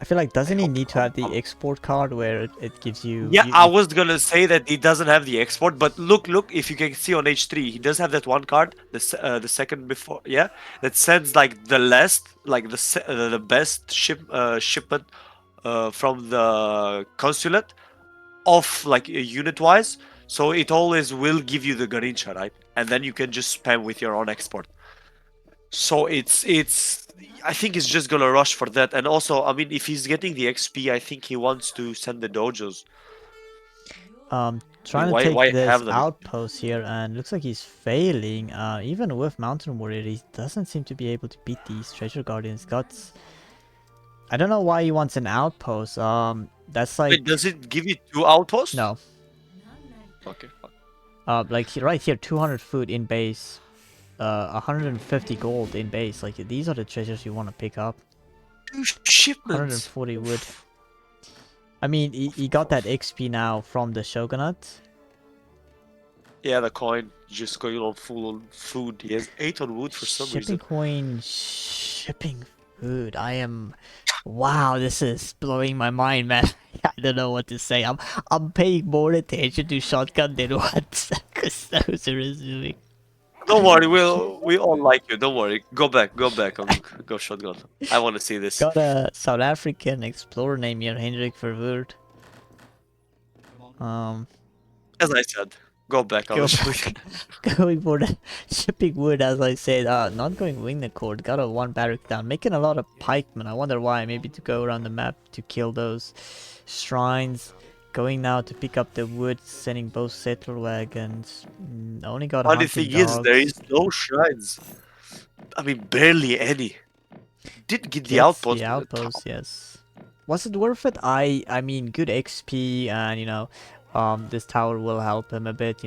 I feel like I doesn't he hope. need to have the export card where it gives you Yeah, I you was gonna say that he doesn't have the export, but look, if you can see on H3, he does have that one card, the second before, yeah, that sends like the last, like the best shipment from the consulate off like unit wise. So it always will give you the Garincha, right? And then you can just spam with your own export. So it's I think he's just gonna rush for that. And also, I mean, if he's getting the XP, I think he wants to send the dojos. I mean, Trying to take why this have them? outpost here, and looks like he's failing. Even with Mountain Warrior, he doesn't seem to be able to beat these Treasure Guardians. Guts. I don't know why he wants an outpost. That's Wait, like does it give you 2 outposts? no. Okay, fuck. Like right here, 200 food in base. 150 gold in base. Like these are the treasures you want to pick up. 2 shipments. 140 wood. Oof. I mean, he got that XP now from the Shogunate. Yeah, the coin just going on full on food. He has 8 on wood for some Shipping reason. coin, shipping food. I am. Wow, this is blowing my mind, man. I don't know what to say. I'm paying more attention to shotgun than what Castozor is doing. Don't worry, we all like you. Don't worry. Go back, and go shotgun. I want to see this. Got a South African explorer named here, Hendrik Verwoerd. Um, As I said, go back on go the back. shotgun. Going for the shipping wood, as I said. Not going wing the cord. Got a one barrack down. Making a lot of pikemen. I wonder why. Maybe to go around the map to kill those shrines. Going now to pick up the wood, sending both settler wagons. Only got Funny hunting thing is, there dogs. is no shrines. I mean, barely any. Did get the Gets the outpost, but the outpost, yes. Was it worth it? I mean, good XP, and this tower will help him a bit.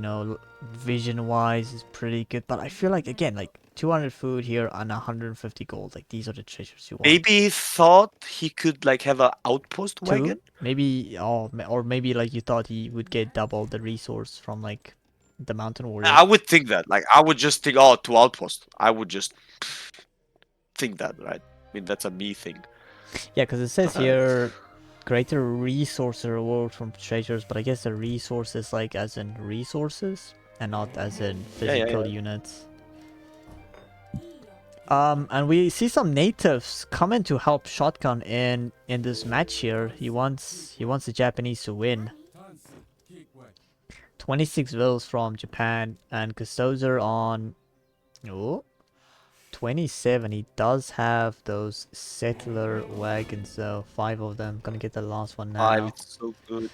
Vision wise is pretty good, but I feel like again, like 200 food here and 150 gold. Like these are the treasures you want. maybe he thought he could like have a outpost Two, wagon. maybe, or maybe like you thought he would get double the resource from like the mountain warrior. I would think that. Like, I would just think, oh, 2 outposts. I would just think that, right? I mean, that's a me thing. Yeah, because it says But here greater resource reward from treasures, but I guess the resources like as in resources and not as in yeah, yeah, physical yeah. units. And we see some natives coming to help Shotgun in this match here. He wants the Japanese to win. 26 vills from Japan and Castozor on 27. He does have those settler wagons though. 5 of them. Gonna get the last one 5, now. it's so good.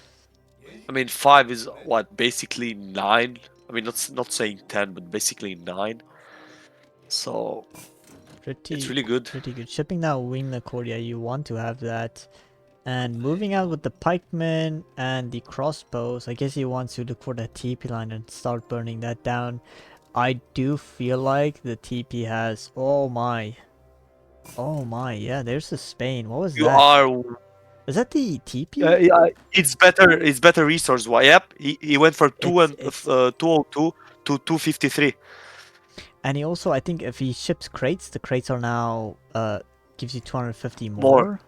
I mean, 5 is what, basically 9? I mean, not saying 10, but basically 9. So, it's Pretty really good. pretty good. Shipping now wing the Cordia, you want to have that. And moving out with the pikemen and the crossbows, I guess he wants to look for the TP line and start burning that down. I do feel like the TP has... Oh my. Oh my, yeah, there's the Spain. What was You that? are. Is that the TP? Yeah, it's better. It's better resource. Why? Yep. He went from It's 202 to 253. And he also, I think if he ships crates, the crates are now gives you 250 More. more.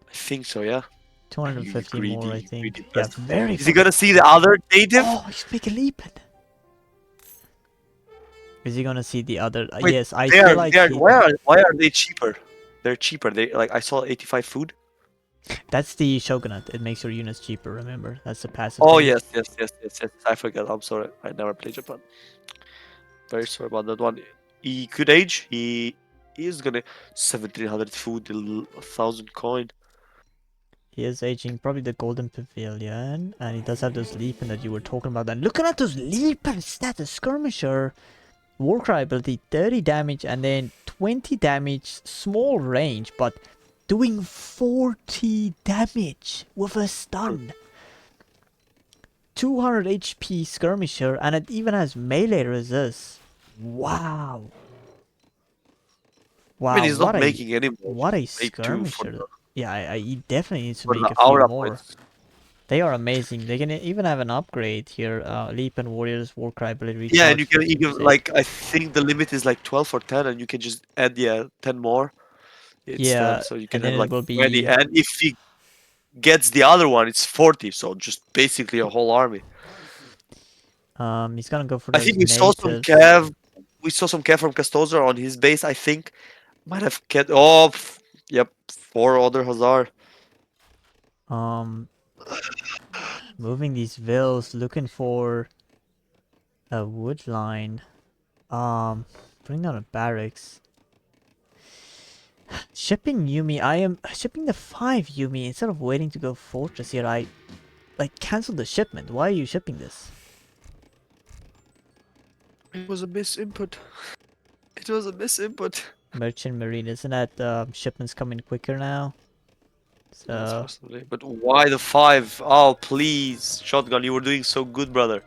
I think so. Yeah. You 250 more, I think. greedy Yeah, bastard. very Is he fast. gonna see the other native? Oh, he's making leaping. Is he gonna see the other? Wait, Yes, I they feel are. like They are. he. Why are they cheaper? They're cheaper. They like I saw 85 food. That's the Shogunate. It makes your units cheaper. Remember, that's the passive Oh thing. yes. I forgot. I'm sorry. I never played Japan. Very sorry about that one. He could age. He is gonna 1700 food, 1,000 coin. He is aging probably the Golden Pavilion, and he does have those leaping that you were talking about. And looking at those leaping stats, a skirmisher, Warcry ability, 30 damage, and then 20 damage, small range, but doing 40 damage with a stun. 200 HP skirmisher, and it even has melee resist. Wow. I mean, Wow, he's not making any more. what a Just make two for skirmisher. Yeah, he definitely needs to make the a few aura more. points. They are amazing. They can even have an upgrade here. Leap and Warriors, Warcry ability Yeah, and recharge you can even 50%. like I think the limit is like 12 or 10, and you can just add 10 more instead, Yeah, so you can and then have it like will 20. be... And if he gets the other one, it's 40. So just basically a whole army. He's gonna go for I think those we saw some natives. cav. We saw some cav from Castozor on his base. I think might have kept. Oh, yep, 4 other Hazard. Um, moving these vills, looking for a wood line. Putting down a barracks. shipping Yumi. I am shipping the 5 Yumi instead of waiting to go Fortress here. I like canceled the shipment. Why are you shipping this? It was a misinput. It was a misinput. Merchant Marine, isn't that shipments coming quicker now? Yes, So possibly. But why the 5? Oh, please. Shotgun, you were doing so good, brother.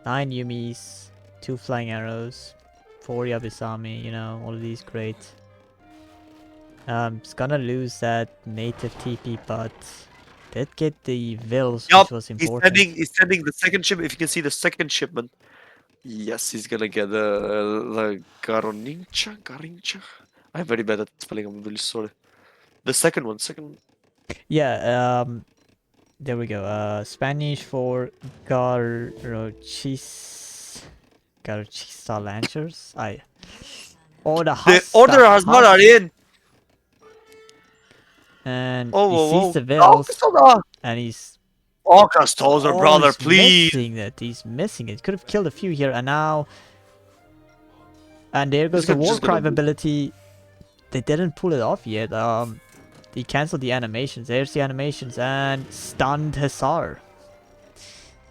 9 Yumis, 2 flying arrows, 4 Yabisami, you know, all of these great. It's gonna lose that native TP, but did get the Vils, Yup, which was he's important. sending the second ship. If you can see the second shipment. Yes, he's gonna get the Garincha. I'm very bad at spelling, I'm really sorry. The second one, second. Yeah, there we go. Spanish for Garrochista Lancers. Oh, the The Husk, the order has not are Husk. in. And Oh, he whoa, sees whoa. the Oh, Vils, Cassandra. and he's Oh, Castozor, oh, brother, he's please. missing it. He's missing it. Could have killed a few here, and now, and there He's goes the just gonna Warcry move. ability. They didn't pull it off yet. He canceled the animations. There's the animations, and stunned Hussar.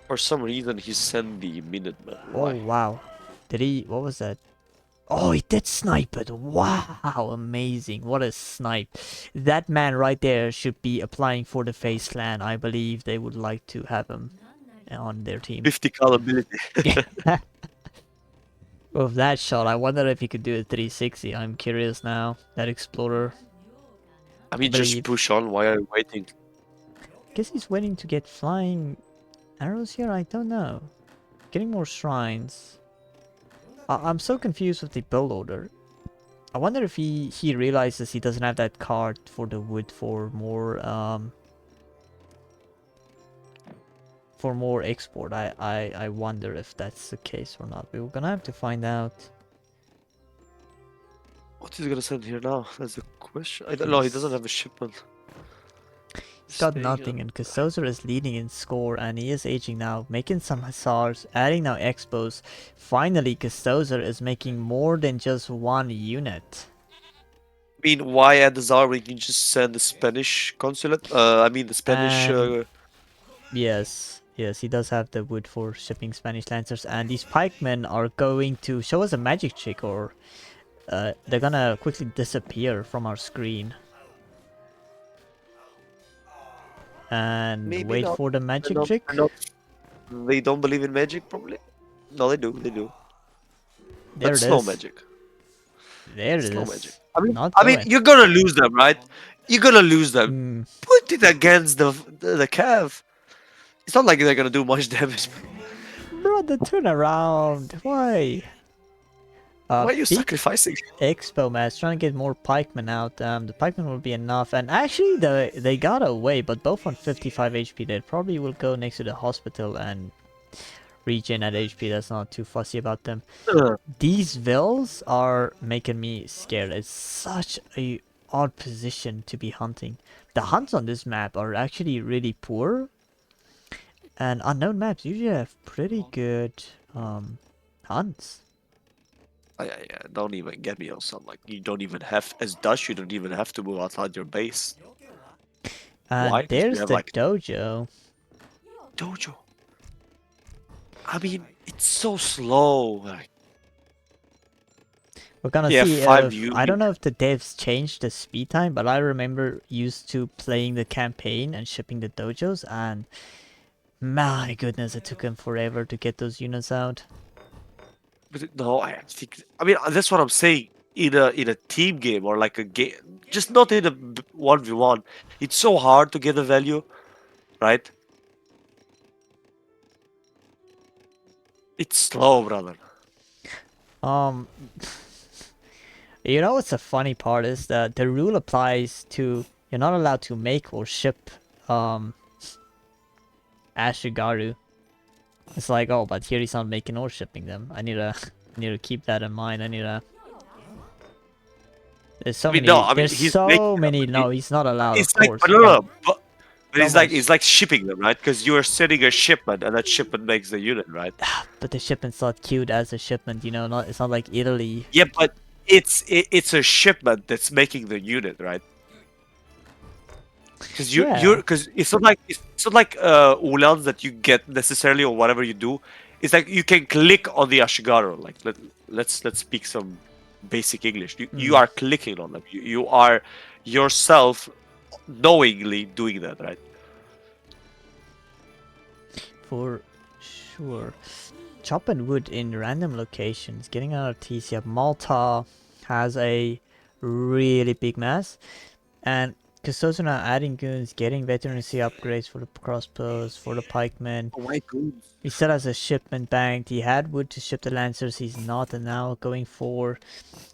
For some reason, he sent the Minuteman. Oh Why? wow, did he? What was that? Oh, he did snipe it. Wow, amazing. What a snipe. That man right there should be applying for the FaZe clan. I believe they would like to have him on their team. 50 cal ability. With that shot, I wonder if he could do a 360. I'm curious now. That Explorer, I I mean, just believe. push on. Why are you waiting? Guess he's waiting to get flying arrows here? I don't know. Getting more shrines. I'm so confused with the build order. I wonder if he realizes he doesn't have that card for the wood for more export. I wonder if that's the case or not. We're gonna have to find out. What is he gonna send here now? That's the question. I don't know. He doesn't He's have a shipment. got Staying nothing, and Castozor is leading in score, and he is aging now, making some hussars, adding now expos. Finally, Castozor is making more than just one unit. I mean, why at the Tsar we can just send the Spanish consulate? I mean, the Spanish. And yes, yes, he does have the wood for shipping Spanish lancers, and these pikemen are going to show us a magic trick, or they're gonna quickly disappear from our screen. And Maybe wait not. for the They're magic not. trick. They're not. They don't believe in magic, probably. No, they do. They do. There But it slow is. magic. There it Slow magic. is. Not I mean, going. you're gonna lose them, right? You're gonna lose them. Hmm. Put it against the Cav. It's not like they're gonna do much damage. Brother, turn around. Why? Why are you Big sacrificing? Expo match, trying to get more pikemen out. The pikemen will be enough. And actually, they got away, but both on 55 HP. They probably will go next to the hospital and regen at HP. That's not too fussy about them. These Vils are making me scared. It's such a odd position to be hunting. The hunts on this map are actually really poor. And unknown maps usually have pretty good hunts. Yeah, don't even get me on something like you don't even have as Dutch. You don't even have to move outside your base. And Why? Because we there's have the like dojo. dojo. I mean, it's so slow. Like, We're gonna yeah, see five if I Yumi. don't know if the devs changed the speed time, but I remember used to playing the campaign and shipping the dojos, and my goodness, it took them forever to get those units out. But no, I think. I mean, that's what I'm saying. In a team game or like a game, just not in a 1v1. It's so hard to get a value, right? It's slow, brother. Um, you know what's the funny part is that the rule applies to you're not allowed to make or ship Ashigaru. It's like, oh, but here he's not making or shipping them. I need to I need to keep that in mind. I need to. There's so I mean, no. many. I mean, There's he's making so them. many. No, he's not allowed, of It's like, course. but no, no, But no, but someone it's like shipping them, right? Because you are sending a shipment, and that shipment makes the unit, right? but the shipment's not queued as a shipment, you know. Not it's not like Italy. Yeah, but it's a shipment that's making the unit, right? Because you're Yeah. because it's not like ulans that you get necessarily or whatever you do. It's like you can click on the Ashigaru. Like let's speak some basic English. You Mm, are clicking on them. You are yourself knowingly doing that, right? for sure. Chopping wood in random locations, getting another TC up. Malta has a really big mass, and Castozor now adding goons, getting veterancy upgrades for the crossbows, for the pikemen. Oh my god. He still has a shipment banked. He had wood to ship the lancers, he's not, and now going for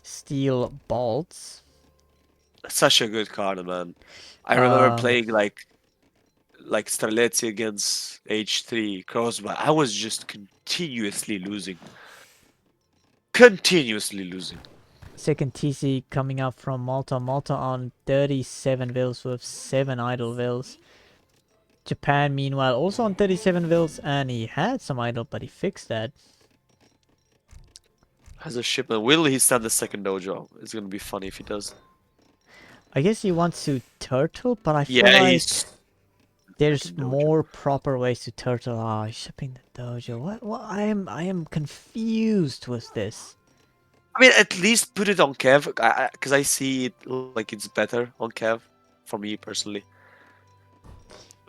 steel bolts. Such a good card, man. I remember Um, playing like Streletsy against H3 Crossbar. I was just continuously losing. Continuously losing. Second TC coming up from Malta. Malta on 37 vills with 7 idle vills. Japan, meanwhile, also on 37 vills, and he had some idle, but he fixed that. As a shipment, will he stand the second dojo? It's gonna be funny if he does. I guess he wants to turtle, but I feel Yeah, like he's there's second dojo. more proper ways to turtle. Ah, he's shipping the dojo. What? I am confused with this. I mean, at least put it on Kev, because I see it like it's better on Kev, for me personally.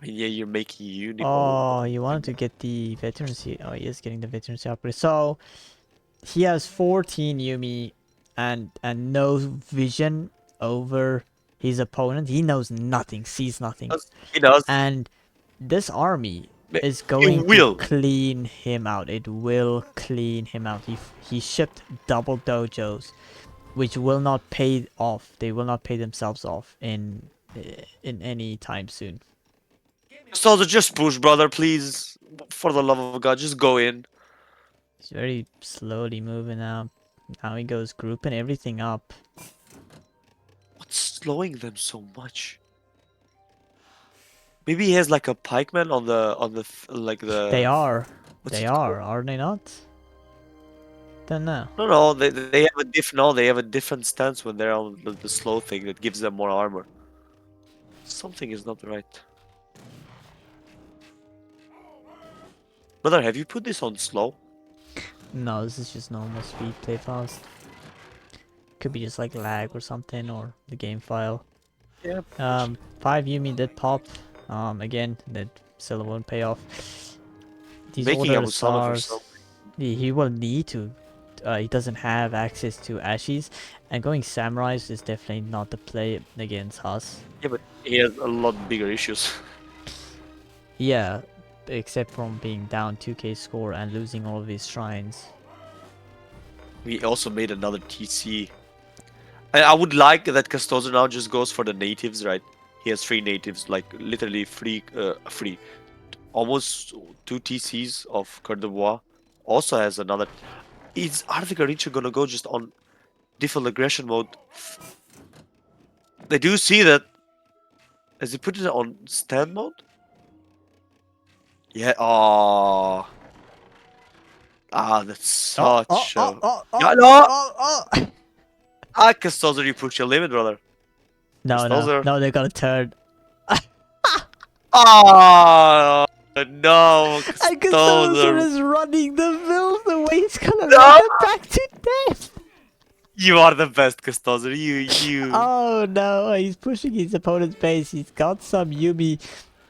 I mean, yeah, you're making uni mode, but Oh, you wanted to get the veterancy. Oh, he is getting the veterancy upgrade. So he has 14 Yumi and no vision over his opponent. He knows nothing, sees nothing. he does. And this army is You going to will. clean him out. It will clean him out. He shipped double dojos, which will not pay off. They will not pay themselves off in any time soon. So just push, brother, please. For the love of God, just go in. He's very slowly moving out. Now he goes grouping everything up. What's slowing them so much? Maybe he has like a pikeman like They the are. what's They it called? are they not? Don't know. No, they have a they have a different stance when they're on the slow thing that gives them more armor. Something is not right. Brother, have you put this on slow? No, this is just normal speed, play fast. Could be just like lag or something, or the game file. Yeah, potentially. 5 Yumi did pop. Again, that still won't pay off. These Making older Abusana for SARs, some. he will need to. He doesn't have access to Ashes, and going Samurais is definitely not the play against us. Yeah, but he has a lot bigger issues. Yeah, except from being down 2k score and losing all of his shrines. We also made another TC. I would like that Castozor now just goes for the natives, right? He has 3 natives, like literally free. Almost 2 TCs of Coeur d'Ivoire. Also has another. Is Arctic Garincha gonna go just on default aggression mode? They do see that. Has he put it on stand mode? Yeah. Oh. Ah, that's Oh, oh, such oh, a. oh, oh, Yeah, oh, no! oh, oh! Ah, Castozor, you push your limit, brother. No, no, Castozor. no, they got a turn. Oh, no, And Castozor Castozor. is running the mill the way he's gonna run No! them back to death! You are the best, Castozor. You. Oh no, he's pushing his opponent's base. He's got some Yubi.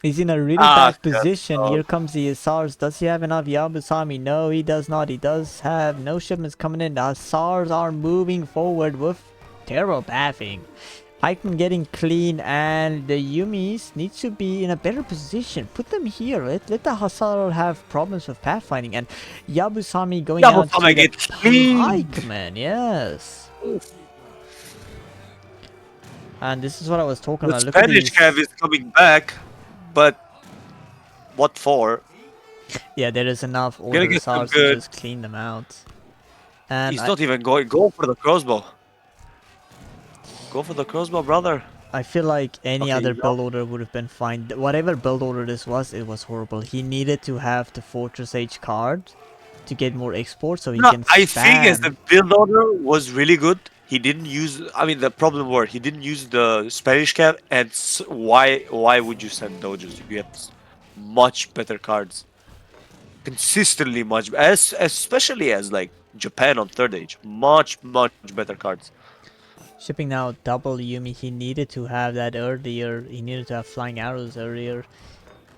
He's in a really Ah, bad position. Castozor. Here comes the Asars. Does he have enough Yabusami? No, he does not. He does have no shipments coming in. The Asars are moving forward with terrible bathing. Pikeman getting clean, and the Yumis need to be in a better position. Put them here. Let the Hasar have problems with pathfinding. And Yabusami going Double out to stomach the get cleaned. Pikeman. Yes. And this is what I was talking The about. Look at Spanish Cav these. is coming back, but what for? Yeah, there is enough Gonna older get some SARs to good. just clean them out. And He's not even going. Go for the crossbow. Go for the crossbow, brother. I feel like any Okay, other yup. build order would have been fine. Whatever build order this was, it was horrible. He needed to have the Fortress Age card to get more export so he No, can I think as spam. the build order was really good. he didn't use. I mean, the problem were he didn't use the Spanish cap, and why would you send dojos? You have much better cards, consistently much, as especially as like Japan on third age, much better cards. Shipping now double Yumi. He needed to have that earlier. He needed to have flying arrows earlier.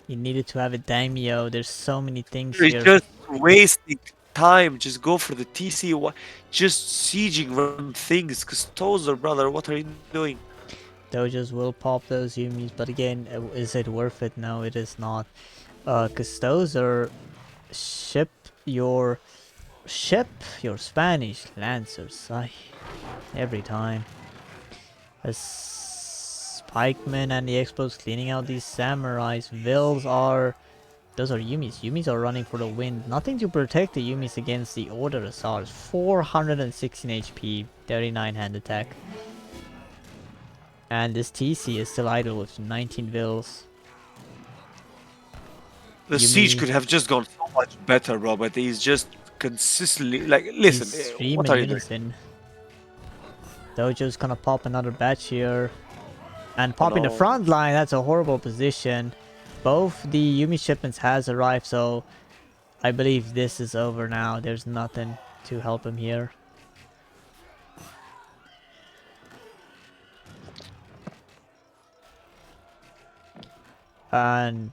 He needed to have a daimyo. There's so many things You're here. just wasting time. Just go for the TC. Just sieging random things. Castozor, brother, what are you doing? Dojos will pop those Yumis, but again, is it worth it? No, it is not. Cause those are ship your ship your Spanish Lancers. Every time. As Pikemen and the Expos cleaning out these samurais. Vills are... Those are Yumis. Yumis are running for the wind. Nothing to protect the Yumis against the Order Asars. 416 HP, 39 hand attack. And this TC is still idle with 19 Vills. The siege Yumi, could have just gone so much better, bro, but he's just consistently like, listen, he's what streaming are you doing? Unison. Dojo's gonna pop another batch here. And Oh pop in the no. front line, that's a horrible position. Both the Yumi shipments has arrived, so I believe this is over now. There's nothing to help him here. And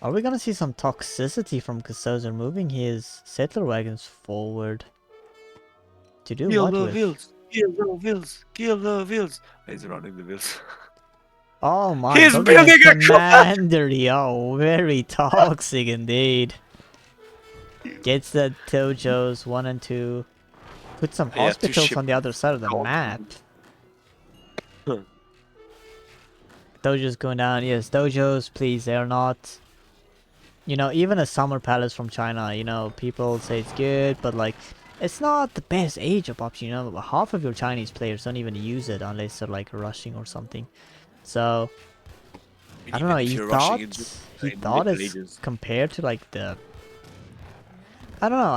are we gonna see some toxicity from Castozor moving his settler wagons forward? To do Kill what the with? wheels! Kill the wheels! Kill the wheels! He's running the wheels. Oh my, He's building a building a command! commandery. Oh, very toxic indeed. Gets the dojos 1 and 2. Put some Yeah, two hospitals on the other shipments. side of the map. Dojos going down. Yes, dojos, please. They're not... You know, even a summer palace from China, you know, people say it's good, but like, it's not the best age-up option, you know. Half of your Chinese players don't even use it unless they're like rushing or something. So, And I don't know, even if you're rushing he in thought Middle it's Ages. compared to like the... I don't know,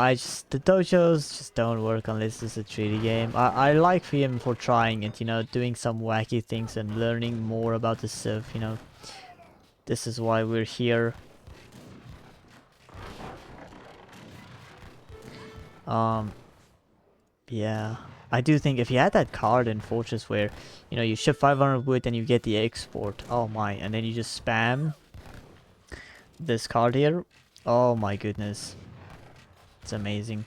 the dojos just don't work unless it's a treaty game. I like him for trying it, you know, doing some wacky things and learning more about the Civ, you know. This is why we're here. Yeah. I do think if you had that card in Fortress where, you know, you ship 500 wood and you get the export. Oh my, and then you just spam this card here. Oh my goodness. It's amazing.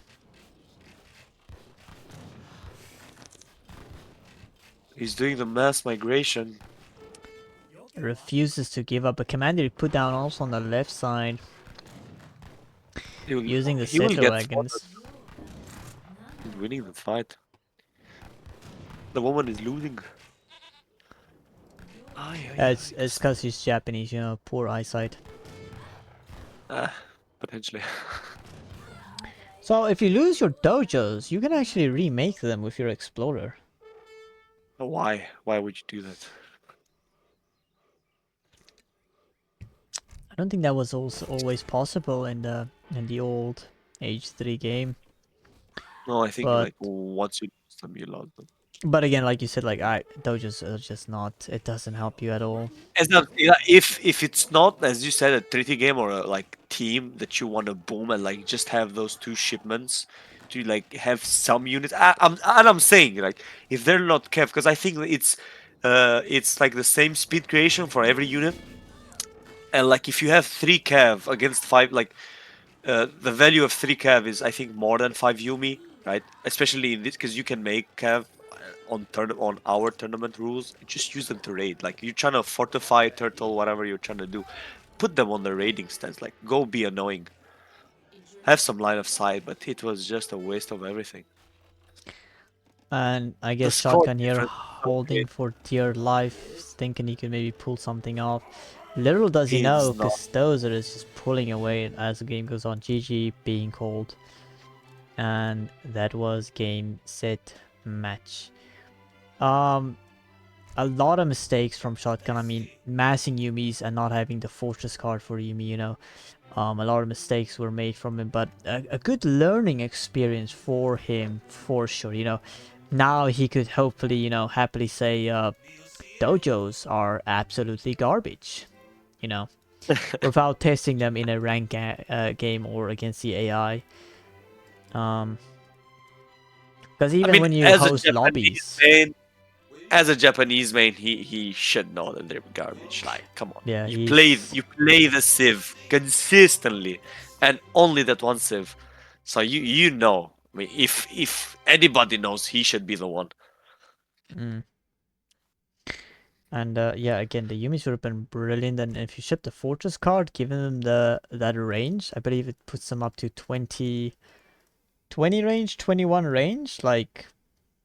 He's doing the mass migration. Refuses to give up. A commander he put down also on the left side. Using the He will settler get spotted. wagons. He's winning the fight. The woman is losing. Ay, ay, It's ay. because he's Japanese, you know, poor eyesight. Ah, potentially. So if you lose your dojos, you can actually remake them with your explorer. Why? Why would you do that? I don't think that was also always possible in the old H3 game. No, I think But like once you lose them, you lost them. again, like you said, like dojos are just not. It doesn't help you at all. As a, yeah, if it's not as you said a treaty game or a like team that you want to boom and like just have those two shipments to like have some units. I'm saying like if they're not kept because I think that it's like the same speed creation for every unit and like if you have 3 cav against 5 like the value of 3 cav is I think more than 5 Yumi, right? Especially in this because you can make cav on our tournament rules. Just use them to raid. Like you're trying to fortify turtle, whatever you're trying to do, put them on the raiding stance. Like go be annoying. Have some line of sight, but it was just a waste of everything. And I The guess score Shotgun here difference is so holding great. for dear life, thinking he could maybe pull something off. Little does he He's know, not. Castozor is just pulling away as the game goes on. GG being called. And that was game, set, match. Um, a lot of mistakes from Shotgun. I mean, massing Yumis and not having the Fortress card for Yumi, you know. A lot of mistakes were made from him, but a good learning experience for him, for sure. You know, Now he could hopefully, happily say dojos are absolutely garbage, you know, without testing them in a ranked game or against the AI. Um, because I even mean, when you host lobbies, as a Japanese main, he should know that they're garbage. Like, come on, yeah, you play the Civ consistently, and only that one Civ, so you know. I mean, if anybody knows, he should be the one. mm. And yeah, again, the Yumis would have been brilliant. And if you ship the Fortress card, giving them that range, I believe it puts them up to 20 range, 21 range. Like,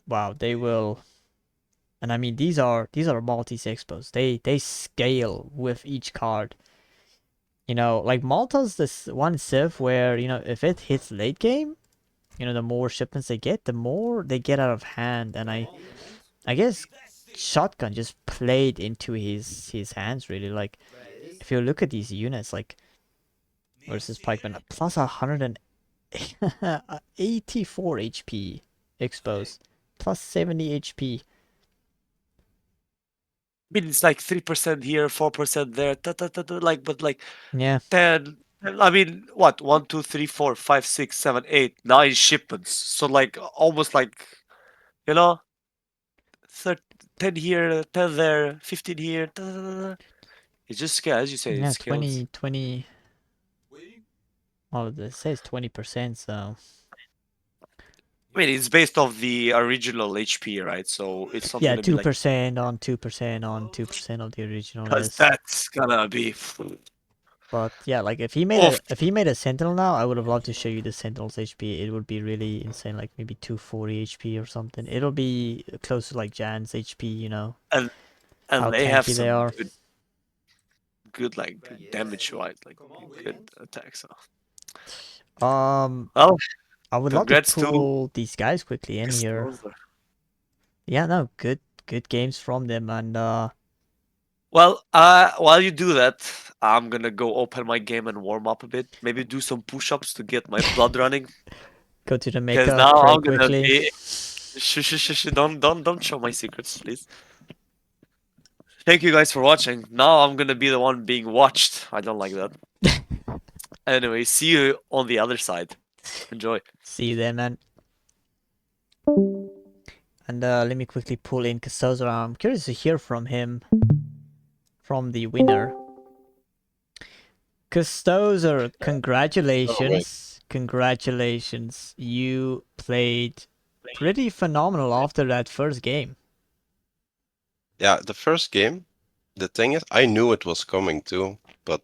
wow, they will. And I mean, these are Maltese expos. They scale with each card. Like Malta's this one civ where if it hits late game, the more shipments they get, the more they get out of hand. And I guess shotgun just played into his hands really. Like if you look at these units, like versus pikeman, plus 184 HP exposed, plus 70 HP. I mean, it's like 3% here, 4% there, like, but like Yeah, 10. I mean, what? 1, 2, 3, 4, 5, 6, 7, 8, 9 shipments. So like almost like you know, 30, 10 here, 10 there, 15 here. It just scales, as you say, it yeah, scales. 20. Well, it says 20%, so I mean, it's based off the original HP, right? So it's not yeah, gonna be like 2% on 2% on 2% of the original, because yes. that's gonna be. But yeah, like if he made Oof. a Sentinel now, I would have loved to show you the Sentinel's HP. It would be really insane, like maybe 240 HP or something. It'll be close to like Jan's HP, And how and they have tanky they some are. good like damage, right? Like good attacks. So. Um, Well, I would love to congrats to pull these guys quickly in here. Castozor. Yeah, no, good games from them, and Well, while you do that, I'm gonna go open my game and warm up a bit. Maybe do some push-ups to get my blood running. go to the Because Mecca, now pray I'm gonna quickly. be. Don't show my secrets, please. Thank you guys for watching. Now I'm gonna be the one being watched. I don't like that. Anyway, see you on the other side. Enjoy. See you there, man. And let me quickly pull in Castozor. I'm curious to hear from him, from the winner. Castozor, Oh wait, congratulations. Congratulations. You played pretty phenomenal after that first game. yeah, the first game. The thing is, I knew it was coming too, but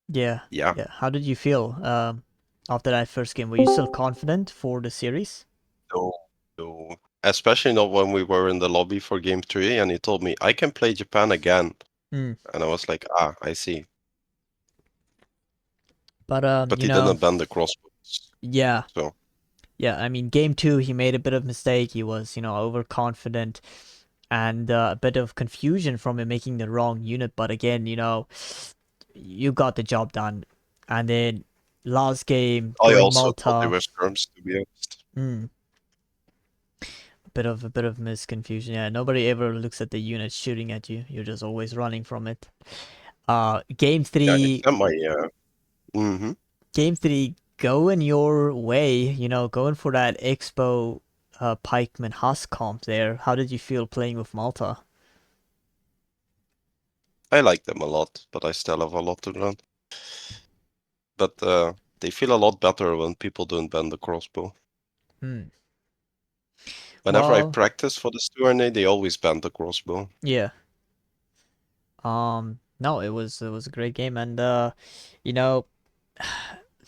Yeah, yeah, yeah. How did you feel after that first game? Were you still confident for the series? no, no. Especially not when we were in the lobby for game 3, and he told me I can play Japan again, Hmm. and I was like, I see. But But he didn't ban the crossbows, yeah, so yeah. I mean, game two, he made a bit of mistake. He was, overconfident, and a bit of confusion from him making the wrong unit. But again, you got the job done. And then last game I going also thought they Malta, were skirms, to be honest. mm, a bit of misconfusion. Yeah, nobody ever looks at the unit shooting at you. You're just always running from it. Game Yeah, three, except my mm-hmm. game three going your way. Going for that Expo, Pikeman Husk comp there. How did you feel playing with Malta? I like them a lot, but I still have a lot to learn. But they feel a lot better when people don't ban the crossbow. Hmm. Whenever I Well, practice for this tourney, they always ban the crossbow. yeah. No, it was a great game, and you know,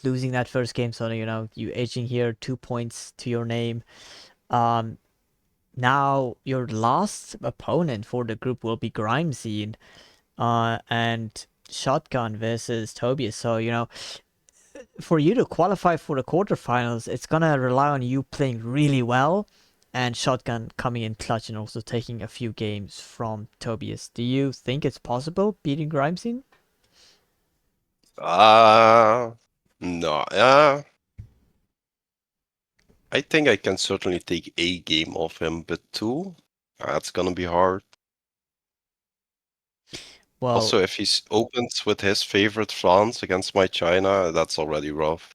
losing that first game, so you edging here 2 points to your name. Um, Now your last opponent for the group will be Grimesy, and Shotgun versus Tobias. So for you to qualify for the quarterfinals, it's gonna rely on you playing really well, and Shotgun coming in clutch and also taking a few games from Tobias. Do you think it's possible beating Grimesy? Ah, no, yeah. I think I can certainly take a game off him, but two? That's gonna be hard. Well, Also, if he opens with his favorite France against my China, that's already rough.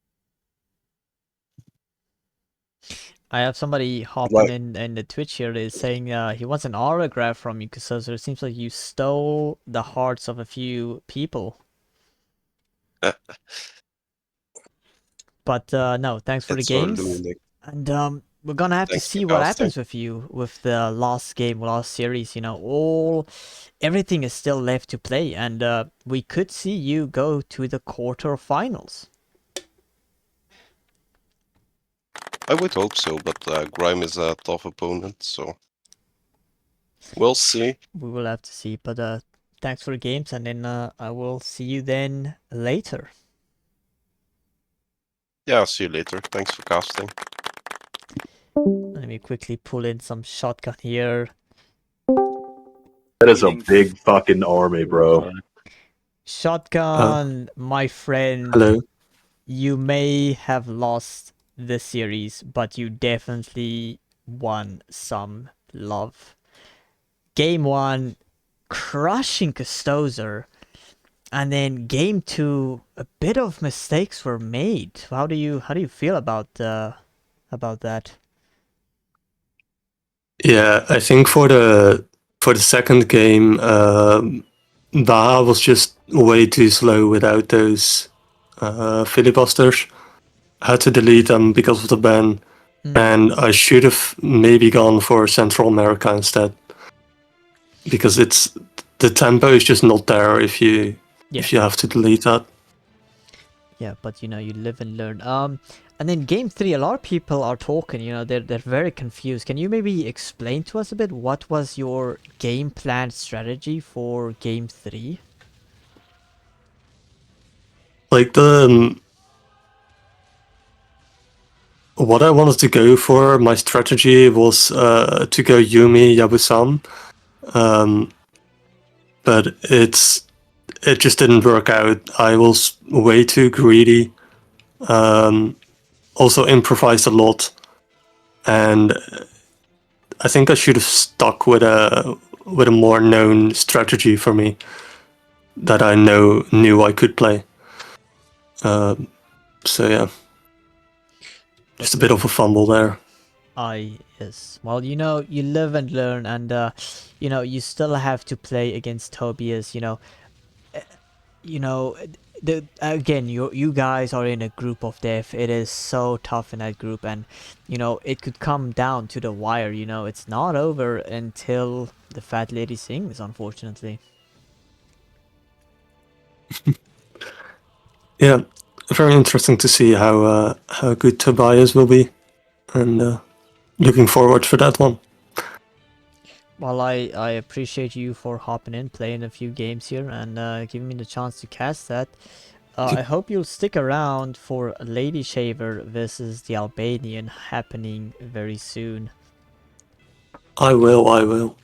I have somebody hopping Like, in the Twitch here is saying he wants an autograph from you, Castozor. It seems like you stole the hearts of a few people. But no, thanks for the it's so games. lunatic. And we're gonna have to Thanks for see what casting. happens with you with the last game, last series. You know, everything is still left to play, and we could see you go to the quarterfinals. I would hope so, but Grime is a tough opponent, so we'll see. We will have to see. But thanks for the games, and then I will see you then later. Yeah, I'll see you later. Thanks for casting. Let me quickly pull in some shotgun here. That is a Eating big fucking army, bro. Shotgun, my friend, Hello. you may have lost the series, but you definitely won some love. Game 1, crushing Castozor, and then game 2, a bit of mistakes were made. How do you feel about that? Yeah, I think for the second game, Baha was just way too slow without those filibusters. I had to delete them because of the ban, and I should have maybe gone for Central America instead, because it's the tempo is just not there if you have to delete that. Yeah, but you know, you live and learn. And then game 3, a lot of people are talking, you know, they're very confused. Can you maybe explain to us a bit what was your game plan strategy for game 3? Like what I wanted to go for, my strategy was to go Yumi Yabusan, but it just didn't work out. I was way too greedy. Also improvised a lot, and I think I should have stuck with a more known strategy for me that I knew I could play. So yeah, just a bit of a fumble there. Yes. Well, you know, you live and learn, and you know, you still have to play against Tobias. You know, the again, you guys are in a group of death. It is so tough in that group, and you know, it could come down to the wire. You know, it's not over until the fat lady sings, unfortunately. Yeah, very interesting to see how good Tobias will be, and looking forward for that one. Well, I appreciate you for hopping in, playing a few games here, and giving me the chance to cast that. I hope you'll stick around for Lady Shaver versus the Albanian happening very soon. I will.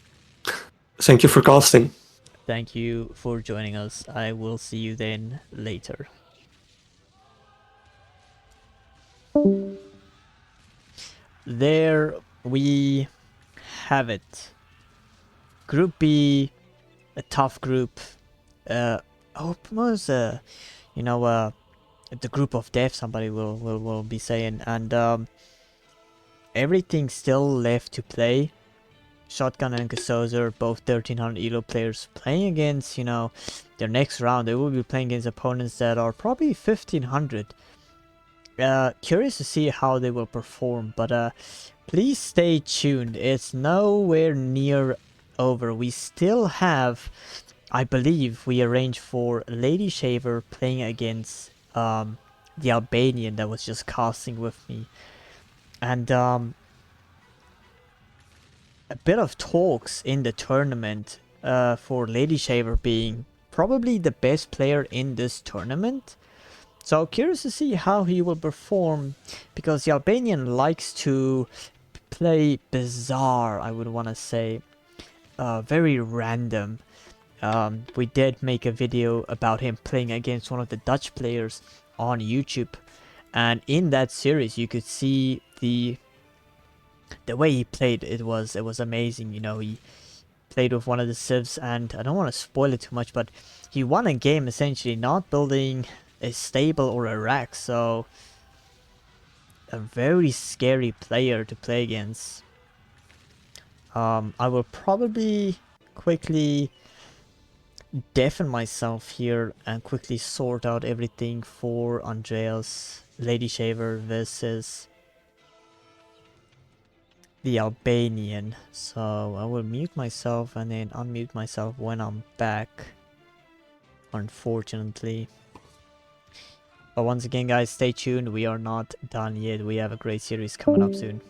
Thank you for casting. Thank you for joining us. I will see you then later. There we have it. Group B, a tough group. Almost you know, the group of death, somebody will be saying, and everything still left to play. Shotgun and Castozor, both 1300 elo players, playing against, you know, their next round. They will be playing against opponents that are probably 1500. Curious to see how they will perform, but please stay tuned. It's nowhere near over. We still have, I believe, we arranged for Lady Shaver playing against the Albanian that was just casting with me, and a bit of talks in the tournament for Lady Shaver being probably the best player in this tournament. So curious to see how he will perform, because the Albanian likes to play bizarre, I would want to say, very random. We did make a video about him playing against one of the Dutch players on YouTube, And in that series, you could see the way he played. It was amazing. You know, he played with one of the civs, and I don't want to spoil it too much, but he won a game essentially not building a stable or a rack. So a very scary player to play against. I will probably quickly deafen myself here and quickly sort out everything for Andreas Lady Shaver versus the Albanian. So I will mute myself and then unmute myself when I'm back, unfortunately. But once again guys, stay tuned, we are not done yet, we have a great series coming up soon.